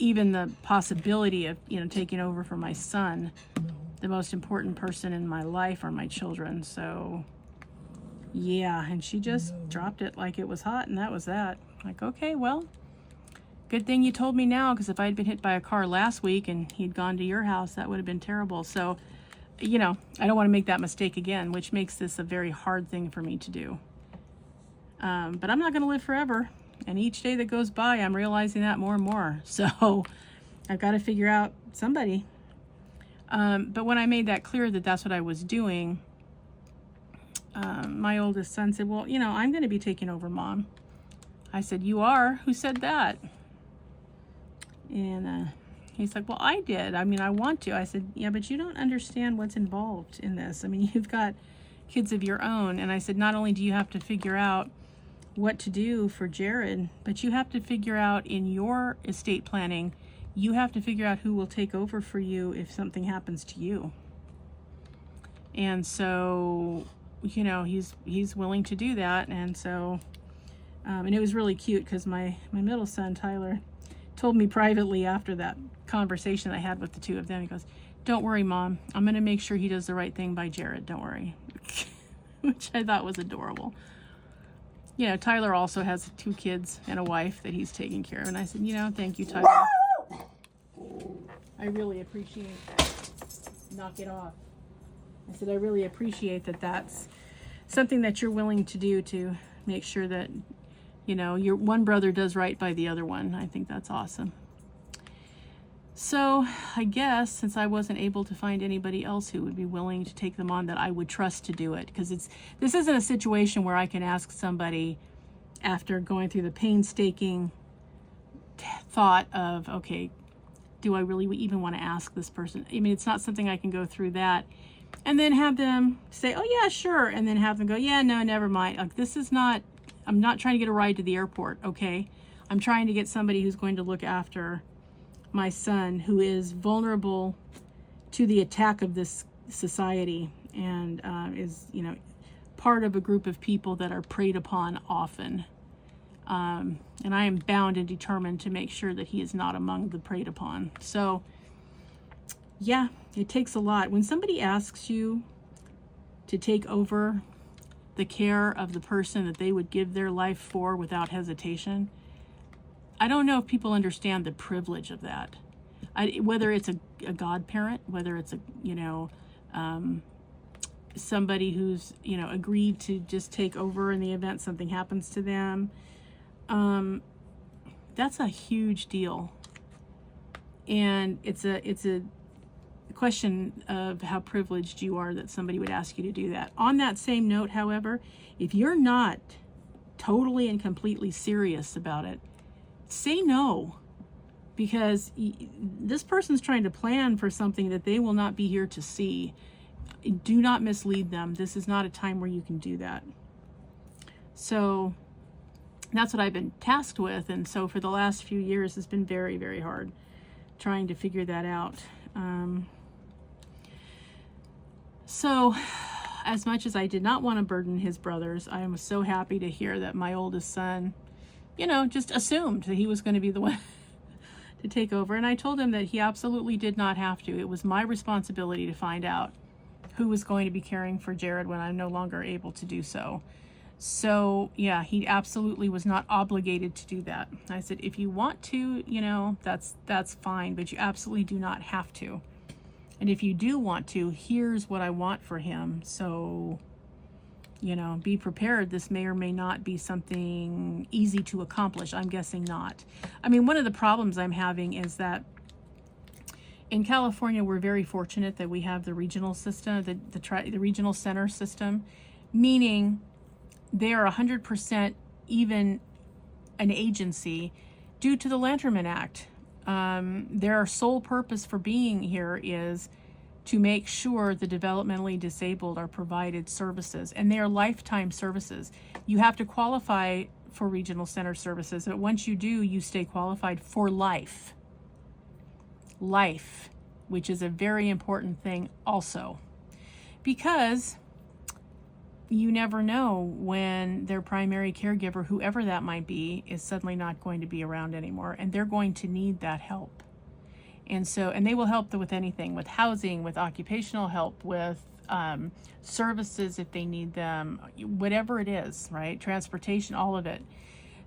even the possibility of, you know, taking over for my son. The most important person in my life are my children. So yeah, and she just dropped it like it was hot, and that was that. Like, okay, well, good thing you told me now, because if I had been hit by a car last week and he'd gone to your house, that would have been terrible. So, you know, I don't want to make that mistake again, which makes this a very hard thing for me to do. But I'm not going to live forever. And each day that goes by, I'm realizing that more and more. So I've got to figure out somebody. But when I made that clear that that's what I was doing, my oldest son said, well, you know, I'm going to be taking over, Mom. I said, you are? Who said that? And he's like, well, I did. I mean, I want to. I said, yeah, but you don't understand what's involved in this. I mean, you've got kids of your own. And I said, not only do you have to figure out what to do for Jared, but you have to figure out in your estate planning, you have to figure out who will take over for you if something happens to you. And so, you know, he's willing to do that. And so, and it was really cute because my middle son, Tyler, told me privately after that conversation I had with the two of them, he goes, don't worry, Mom, I'm going to make sure he does the right thing by Jared. Don't worry. Which I thought was adorable. You know, Tyler also has 2 kids and a wife that he's taking care of. And I said, you know, thank you, Tyler. I really appreciate that. Knock it off. I said, I really appreciate that that's something that you're willing to do to make sure that, you know, your one brother does right by the other one. I think that's awesome. So I guess since I wasn't able to find anybody else who would be willing to take them on that I would trust to do it, because this isn't a situation where I can ask somebody after going through the painstaking thought of, okay, do I really even want to ask this person? I mean, it's not something I can go through that and then have them say, oh yeah, sure. And then have them go, yeah, no, never mind. Like, this is not, I'm not trying to get a ride to the airport. Okay. I'm trying to get somebody who's going to look after my son, who is vulnerable to the attack of this society and is, you know, part of a group of people that are preyed upon often. And I am bound and determined to make sure that he is not among the preyed upon. So yeah, it takes a lot. When somebody asks you to take over the care of the person that they would give their life for without hesitation, I don't know if people understand the privilege of that. Whether it's a godparent, whether it's a, you know, somebody who's, you know, agreed to just take over in the event something happens to them. That's a huge deal. And it's a question of how privileged you are that somebody would ask you to do that. On that same note, however, if you're not totally and completely serious about it, say no, because this person's trying to plan for something that they will not be here to see. Do not mislead them. This is not a time where you can do that. So that's what I've been tasked with. And so for the last few years, it's been very, very hard trying to figure that out. So as much as I did not want to burden his brothers, I am so happy to hear that my oldest son, you know, just assumed that he was going to be the one to take over. And I told him that he absolutely did not have to. It was my responsibility to find out who was going to be caring for Jared when I'm no longer able to do so. So yeah, he absolutely was not obligated to do that. I said, if you want to, you know, that's fine, but you absolutely do not have to. And if you do want to, here's what I want for him. So, you know, be prepared. This may or may not be something easy to accomplish. I'm guessing not. I mean, one of the problems I'm having is that in California, we're very fortunate that we have the regional system, the regional center system, meaning they are 100% even an agency due to the Lanterman Act. Their sole purpose for being here is to make sure the developmentally disabled are provided services, and they are lifetime services. You have to qualify for regional center services, but once you do, you stay qualified for life. Life, which is a very important thing also, because you never know when their primary caregiver, whoever that might be, is suddenly not going to be around anymore, and they're going to need that help. And so, and they will help with anything, with housing, with occupational help, with services if they need them, whatever it is, right? Transportation, all of it.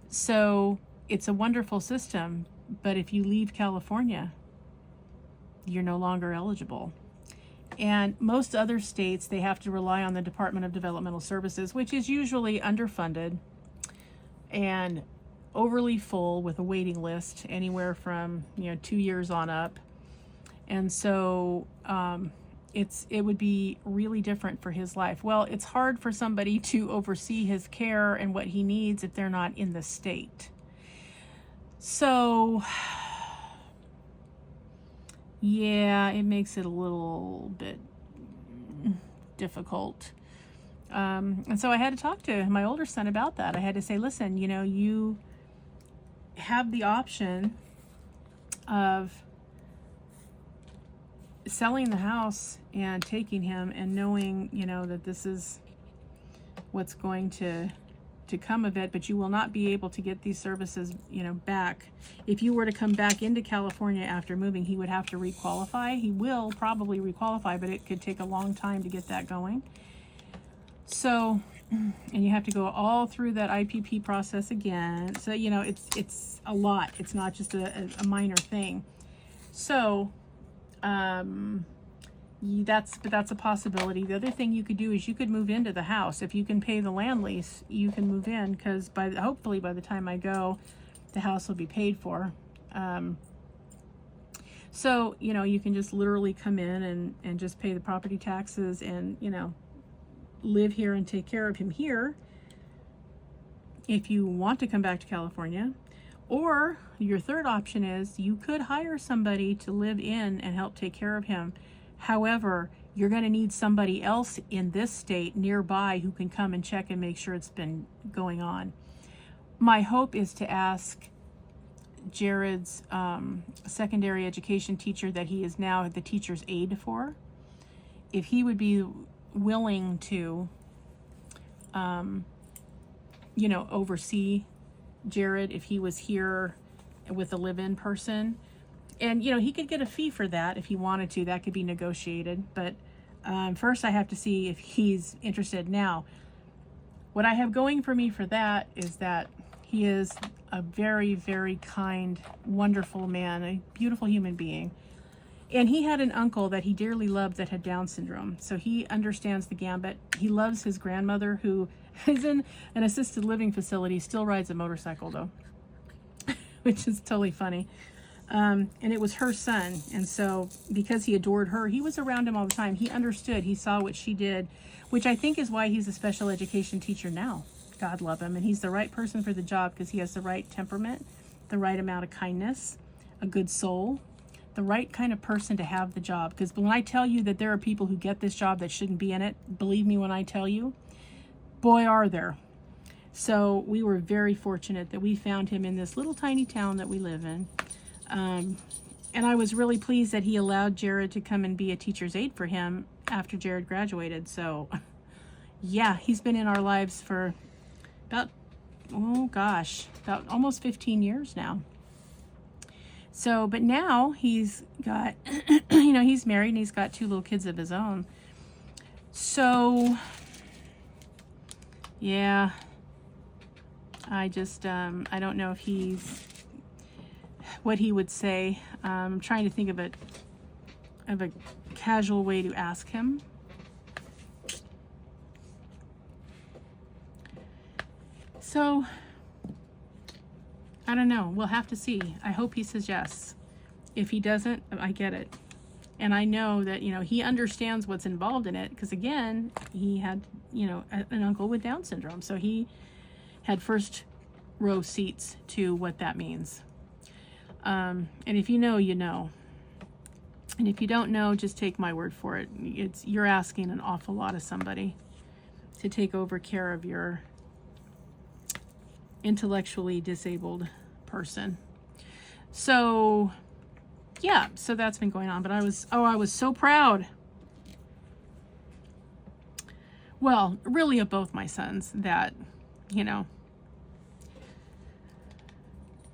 So it's a wonderful system, but if you leave California, you're no longer eligible. And most other states, they have to rely on the Department of Developmental Services, which is usually underfunded and overly full with a waiting list anywhere from 2 years on up. And so it would be really different for his life. Well, it's hard for somebody to oversee his care and what he needs if they're not in the state. So, yeah, it makes it a little bit difficult. And so I had to talk to my older son about that. I had to say, listen, you know, you have the option of selling the house and taking him and knowing, you know, that this is what's going to come of it, but you will not be able to get these services, you know, back. If you were to come back into California after moving, he would have to requalify. He will probably requalify, but it could take a long time to get that going. So, and you have to go all through that IPP process again. So, you know, it's a lot. It's not just a minor thing. So, that's a possibility. The other thing you could do is you could move into the house. If you can pay the land lease, you can move in, because hopefully by the time I go, the house will be paid for. So, you know, you can just literally come in and just pay the property taxes and, you know, live here and take care of him here if you want to come back to California. Or your third option is you could hire somebody to live in and help take care of him. However, you're going to need somebody else in this state nearby who can come and check and make sure it's been going on. My hope is to ask Jared's secondary education teacher that he is now the teacher's aide for, if he would be willing to, you know, oversee Jared if he was here with a live-in person. And, you know, he could get a fee for that if he wanted to. That could be negotiated. But first I have to see if he's interested. Now, what I have going for me for that is that he is a very, very kind, wonderful man, a beautiful human being. And he had an uncle that he dearly loved that had Down syndrome. So he understands the gambit. He loves his grandmother, who is in an assisted living facility, still rides a motorcycle though, which is totally funny. And it was her son. And so because he adored her, he was around him all the time. He understood, he saw what she did, which I think is why he's a special education teacher now. God love him. And he's the right person for the job because he has the right temperament, the right amount of kindness, a good soul, the right kind of person to have the job. Because when I tell you that there are people who get this job that shouldn't be in it, believe me when I tell you, boy, are there. So we were very fortunate that we found him in this little tiny town that we live in. And I was really pleased that he allowed Jared to come and be a teacher's aide for him after Jared graduated. So yeah, he's been in our lives for about, oh gosh, about almost 15 years now. So, but now he's got, you know, he's married and he's got 2 little kids of his own. So, yeah, I just, I don't know if he's, what he would say. I'm trying to think of a casual way to ask him. So, I don't know. We'll have to see. I hope he says yes. If he doesn't, I get it. And I know that, you know, he understands what's involved in it. Because again, he had, you know, an uncle with Down syndrome. So he had first row seats to what that means. And if you know, you know. And if you don't know, just take my word for it. You're asking an awful lot of somebody to take over care of your intellectually disabled person. So yeah, so that's been going on. But I was so proud. Well, really of both my sons, that, you know,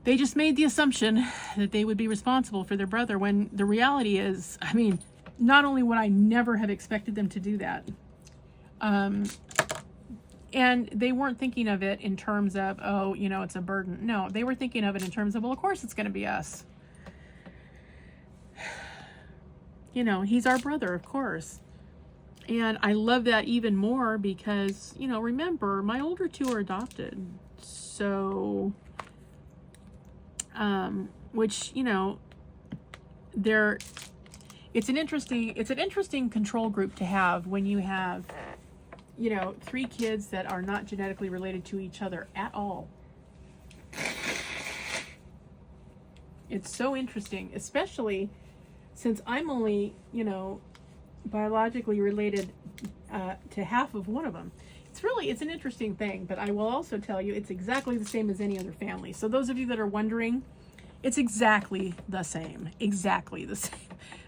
they just made the assumption that they would be responsible for their brother, when the reality is, I mean, not only would I never have expected them to do that, and they weren't thinking of it in terms of, oh, you know, it's a burden. No, they were thinking of it in terms of, well, of course it's going to be us. You know, he's our brother, of course. And I love that even more because, you know, remember, my older 2 are adopted. So, which, you know, it's an interesting control group to have when you have, you know, 3 kids that are not genetically related to each other at all. It's so interesting, especially since I'm only, you know, biologically related to half of one of them. It's an interesting thing, but I will also tell you it's exactly the same as any other family. So those of you that are wondering, it's exactly the same. Exactly the same.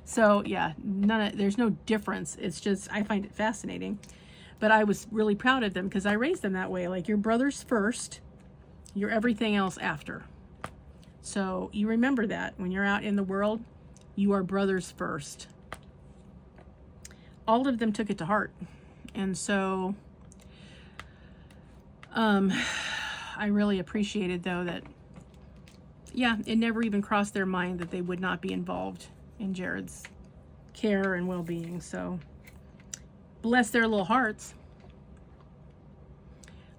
So yeah, there's no difference. It's just, I find it fascinating. But I was really proud of them because I raised them that way. Like, your brother's first, you're everything else after. So you remember that when you're out in the world, you are brothers first. All of them took it to heart. And so I really appreciated, though, that, yeah, it never even crossed their mind that they would not be involved in Jared's care and well-being. So bless their little hearts.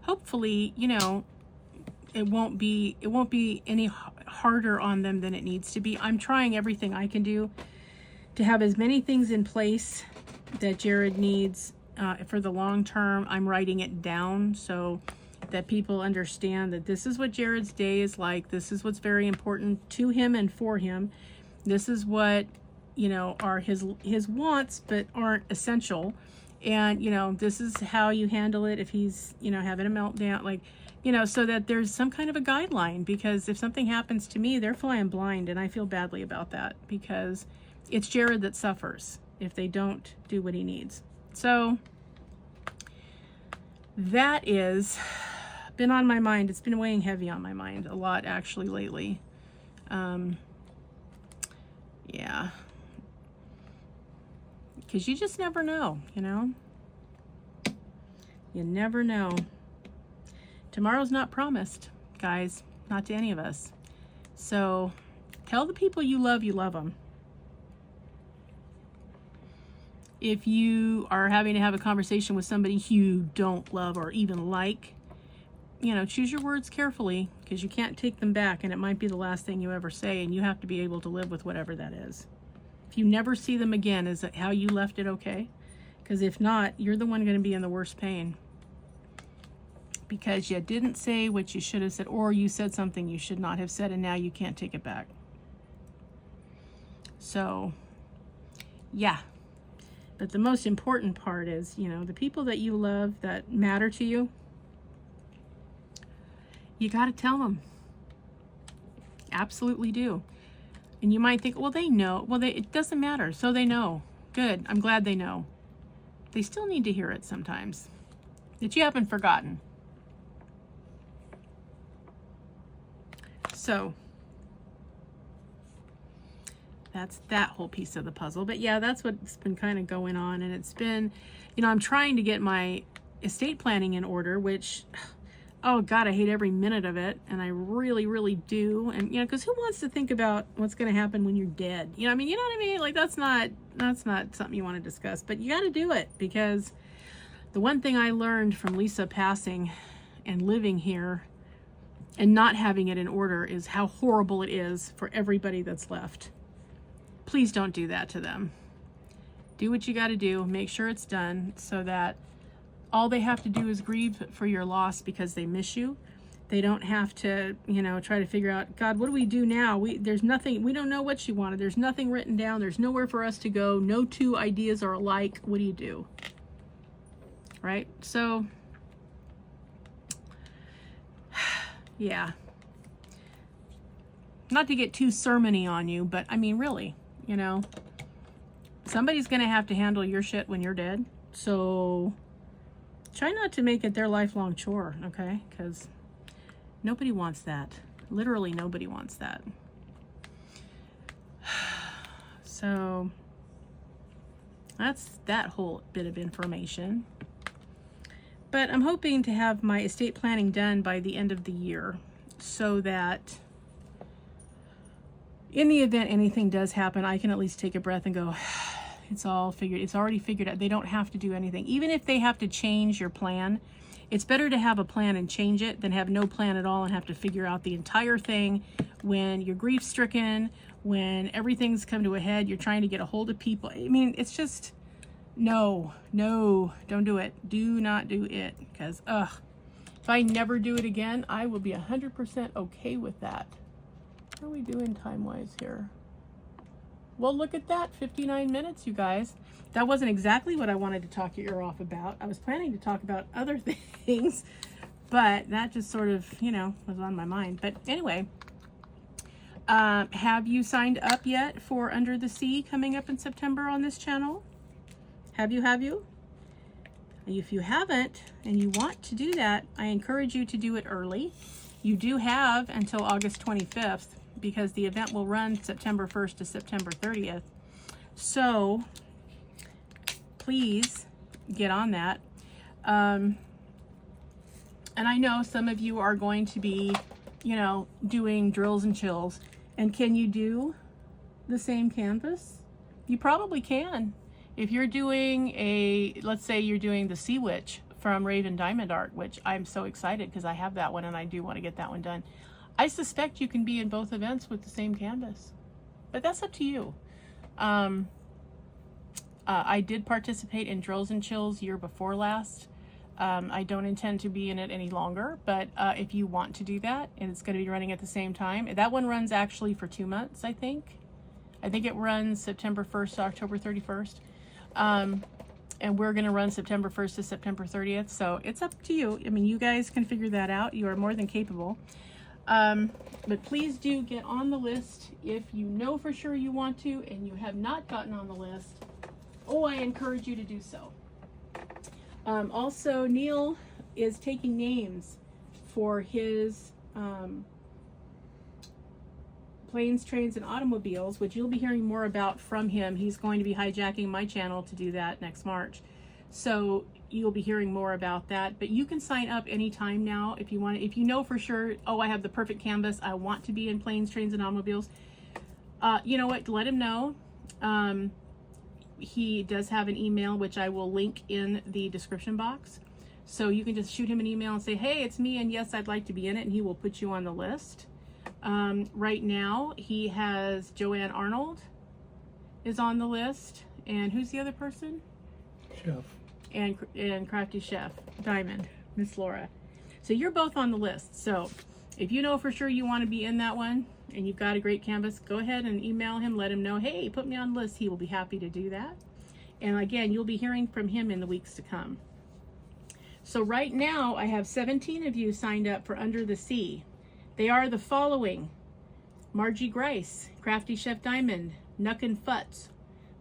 Hopefully, you know, it won't be any harder on them than it needs to be. I'm trying everything I can do to have as many things in place that Jared needs for the long term. I'm writing it down so that people understand that this is what Jared's day is like. This is what's very important to him and for him. This is what, you know, are his wants but aren't essential. And, you know, this is how you handle it if he's, you know, having a meltdown, like, you know, so that there's some kind of a guideline, because if something happens to me, they're flying blind, and I feel badly about that because it's Jared that suffers if they don't do what he needs. So that is been on my mind. It's been weighing heavy on my mind a lot, actually, lately. Yeah. Because you just never know, you know? You never know. Tomorrow's not promised, guys. Not to any of us. So tell the people you love them. If you are having to have a conversation with somebody you don't love or even like, you know, choose your words carefully, because you can't take them back, and it might be the last thing you ever say, and you have to be able to live with whatever that is. If you never see them again, is that how you left it okay? Because if not, you're the one going to be in the worst pain. Because you didn't say what you should have said, or you said something you should not have said, and now you can't take it back. So, yeah. But the most important part is, you know, the people that you love that matter to you, you got to tell them. Absolutely do. And you might think, well, they know. Well, it doesn't matter. So they know. Good. I'm glad they know. They still need to hear it sometimes. That you haven't forgotten. So that's that whole piece of the puzzle. But yeah, that's what's been kind of going on. And it's been, you know, I'm trying to get my estate planning in order, which, oh God, I hate every minute of it. And I really, really do. And, you know, because who wants to think about what's going to happen when you're dead? You know, I mean, you know what I mean? Like, that's not something you want to discuss, but you got to do it, because the one thing I learned from Lisa passing and living here and not having it in order is how horrible it is for everybody that's left. Please don't do that to them. Do what you got to do. Make sure it's done so that all they have to do is grieve for your loss because they miss you. They don't have to, you know, try to figure out, God, what do we do now? There's nothing, we don't know what she wanted. There's nothing written down. There's nowhere for us to go. No two ideas are alike. What do you do? Right? So, yeah. Not to get too sermony on you, but I mean, really, you know, somebody's going to have to handle your shit when you're dead. So try not to make it their lifelong chore, okay? Because nobody wants that. Literally nobody wants that. So that's that whole bit of information. But I'm hoping to have my estate planning done by the end of the year so that in the event anything does happen, I can at least take a breath and go, it's all figured. It's already figured out. They don't have to do anything. Even if they have to change your plan, It's better to have a plan and change it than have no plan at all and have to figure out the entire thing when you're grief stricken, when everything's come to a head, you're trying to get a hold of people. I mean, it's just, no, don't do it. Do not do it, because, if I never do it again, I will be 100% okay with that. How are we doing time-wise here? Well, look at that, 59 minutes, you guys. That wasn't exactly what I wanted to talk your ear off about. I was planning to talk about other things, but that just sort of, you know, was on my mind. But anyway, have you signed up yet for Under the Sea coming up in September on this channel? Have you? If you haven't and you want to do that, I encourage you to do it early. You do have until August 25th because the event will run September 1st to September 30th. So please get on that. And I know some of you are going to be, you know, doing drills and chills. And can you do the same canvas? You probably can. If you're doing let's say you're doing the Sea Witch from Raven Diamond Art, which I'm so excited because I have that one and I do want to get that one done. I suspect you can be in both events with the same canvas, but that's up to you. I did participate in Drills and Chills year before last. I don't intend to be in it any longer, but if you want to do that, and it's going to be running at the same time, that one runs actually for 2 months, I think. I think it runs September 1st to October 31st. And we're going to run September 1st to September 30th. So it's up to you. I mean, you guys can figure that out. You are more than capable. But please do get on the list if you know for sure you want to and you have not gotten on the list. Oh, I encourage you to do so. Also, Neil is taking names for his planes, trains, and automobiles, which you'll be hearing more about from him. He's going to be hijacking my channel to do that next March. So you'll be hearing more about that, but you can sign up anytime now if you want to. If you know for sure, oh, I have the perfect canvas, I want to be in planes, trains, and automobiles, you know what, let him know. He does have an email, which I will link in the description box. So you can just shoot him an email and say, hey, it's me, and yes, I'd like to be in it, and he will put you on the list. Right now he has Joanne Arnold is on the list, and who's the other person? Chef. And Crafty Chef Diamond, Miss Laura. So you're both on the list. So if you know for sure you want to be in that one and you've got a great canvas, go ahead and email him, let him know, hey, put me on the list. He will be happy to do that. And again, you'll be hearing from him in the weeks to come. So right now I have 17 of you signed up for Under the Sea. They are the following: Margie Grice, Crafty Chef Diamond, Nuckin Futz,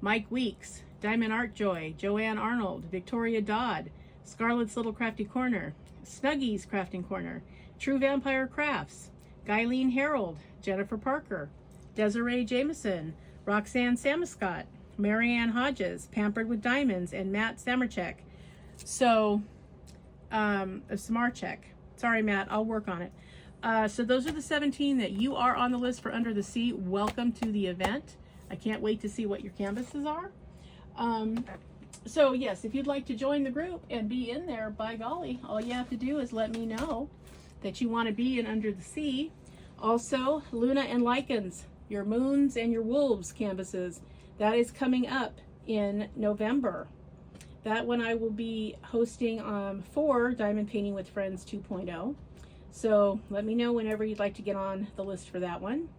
Mike Weeks, Diamond Art Joy, Joanne Arnold, Victoria Dodd, Scarlett's Little Crafty Corner, Snuggy's Crafting Corner, True Vampire Crafts, Guyleen Harold, Jennifer Parker, Desiree Jameson, Roxanne Samuscott, Marianne Hodges, Pampered with Diamonds, and Matt Samarchek. So, Samarchek. Sorry, Matt, I'll work on it. So those are the 17 that you are on the list for Under the Sea. Welcome to the event. I can't wait to see what your canvases are. So yes, if you'd like to join the group and be in there, by golly, all you have to do is let me know that you want to be in Under the Sea. Also, Luna and Lichens, your moons and your wolves canvases, that is coming up in November. That one I will be hosting for Diamond Painting with Friends 2.0. So let me know whenever you'd like to get on the list for that one.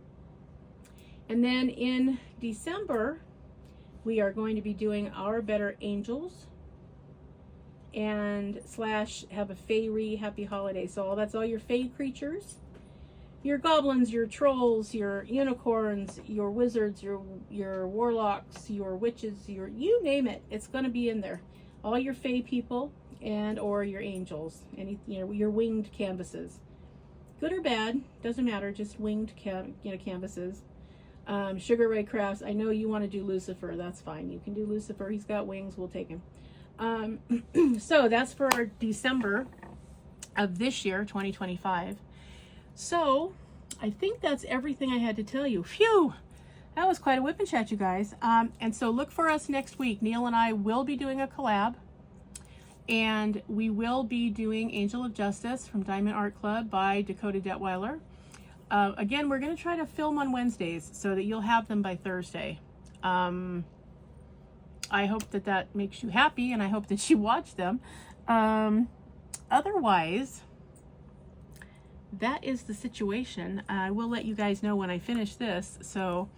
And then in December, we are going to be doing Our Better Angels and / have a fairy happy holiday. So that's all your fey creatures, your goblins, your trolls, your unicorns, your wizards, your warlocks, your witches, you name it, it's going to be in there. All your fey people and or your angels, your winged canvases, good or bad, doesn't matter, just winged canvases. Sugar Ray Crafts, I know you want to do Lucifer, that's fine, you can do Lucifer, he's got wings, we'll take him. So that's for December of this year, 2025. So I think that's everything I had to tell you. Phew, that was quite a whip and chat, you guys. And so look for us next week. Neil and I will be doing a collab, And we will be doing Angel of Justice from Diamond Art Club by Dakota Detweiler. Again, we're going to try to film on Wednesdays so that you'll have them by Thursday. I hope that that makes you happy, and I hope that you watch them. Otherwise, that is the situation. I will let you guys know when I finish this so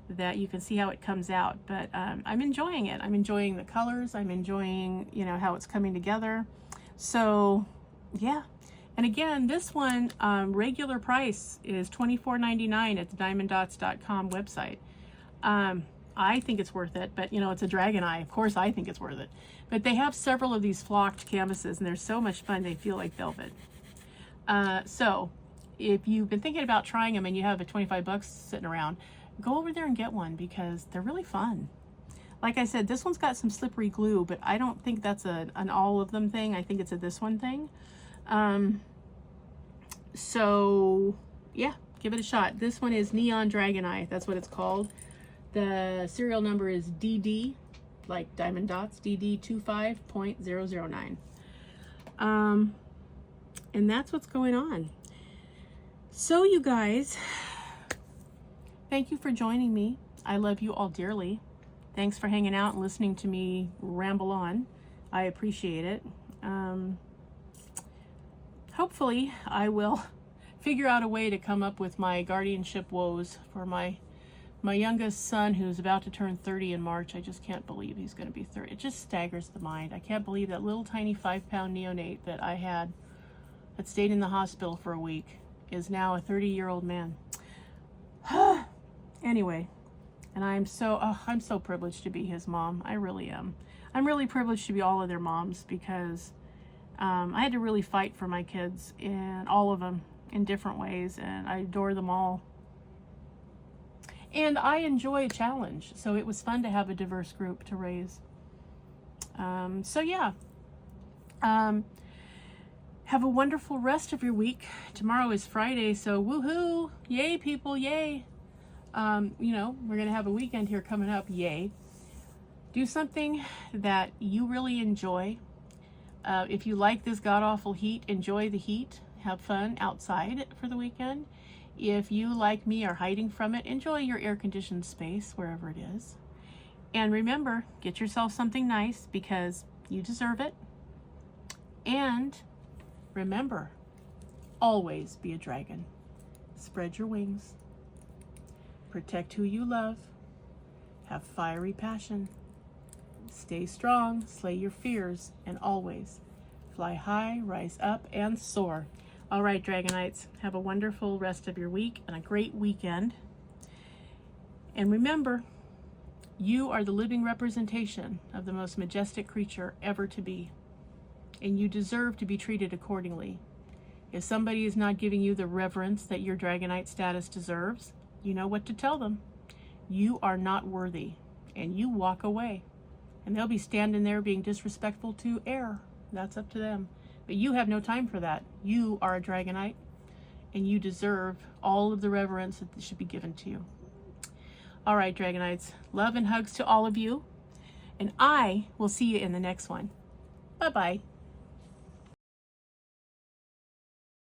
that you can see how it comes out. But I'm enjoying it. I'm enjoying the colors. I'm enjoying, you know, how it's coming together. So, yeah. And again, this one, regular price is $24.99 at the diamonddots.com website. I think it's worth it, but you know, it's a Dragonite. Of course, I think it's worth it. But they have several of these flocked canvases, and they're so much fun. They feel like velvet. So if you've been thinking about trying them and you have a 25 bucks sitting around, go over there and get one because they're really fun. Like I said, this one's got some slippery glue, but I don't think that's an all of them thing. I think it's a this one thing. So yeah, give it a shot. This one is Neon Dragonite. That's what it's called. The serial number is DD, like Diamond Dots, DD25.009. And that's what's going on. So you guys, thank you for joining me. I love you all dearly. Thanks for hanging out and listening to me ramble on. I appreciate it. Hopefully I will figure out a way to come up with my guardianship woes for my youngest son, who's about to turn 30 in March. I just can't believe he's going to be 30. It just staggers the mind. I can't believe that little tiny 5-pound neonate that I had that stayed in the hospital for a week is now a 30-year-old man. Anyway, and I'm so privileged to be his mom. I really am. I'm really privileged to be all of their moms because I had to really fight for my kids, and all of them in different ways, and I adore them all. And I enjoy a challenge, so it was fun to have a diverse group to raise. So yeah, have a wonderful rest of your week. Tomorrow is Friday, so woohoo! Yay, people, yay! You know, we're gonna have a weekend here coming up, yay. Do something that you really enjoy. If you like this god-awful heat, enjoy the heat. Have fun outside for the weekend. If you, like me, are hiding from it, enjoy your air-conditioned space wherever it is. And remember, get yourself something nice because you deserve it. And remember, always be a dragon. Spread your wings. Protect who you love. Have fiery passion. Stay strong, slay your fears, and always fly high, rise up, and soar. All right, Dragonites, have a wonderful rest of your week and a great weekend. And remember, you are the living representation of the most majestic creature ever to be, and you deserve to be treated accordingly. If somebody is not giving you the reverence that your Dragonite status deserves, you know what to tell them. You are not worthy, and you walk away. And they'll be standing there being disrespectful to air. That's up to them. But you have no time for that. You are a Dragonite, and you deserve all of the reverence that should be given to you. All right, Dragonites, love and hugs to all of you, and I will see you in the next one. Bye-bye.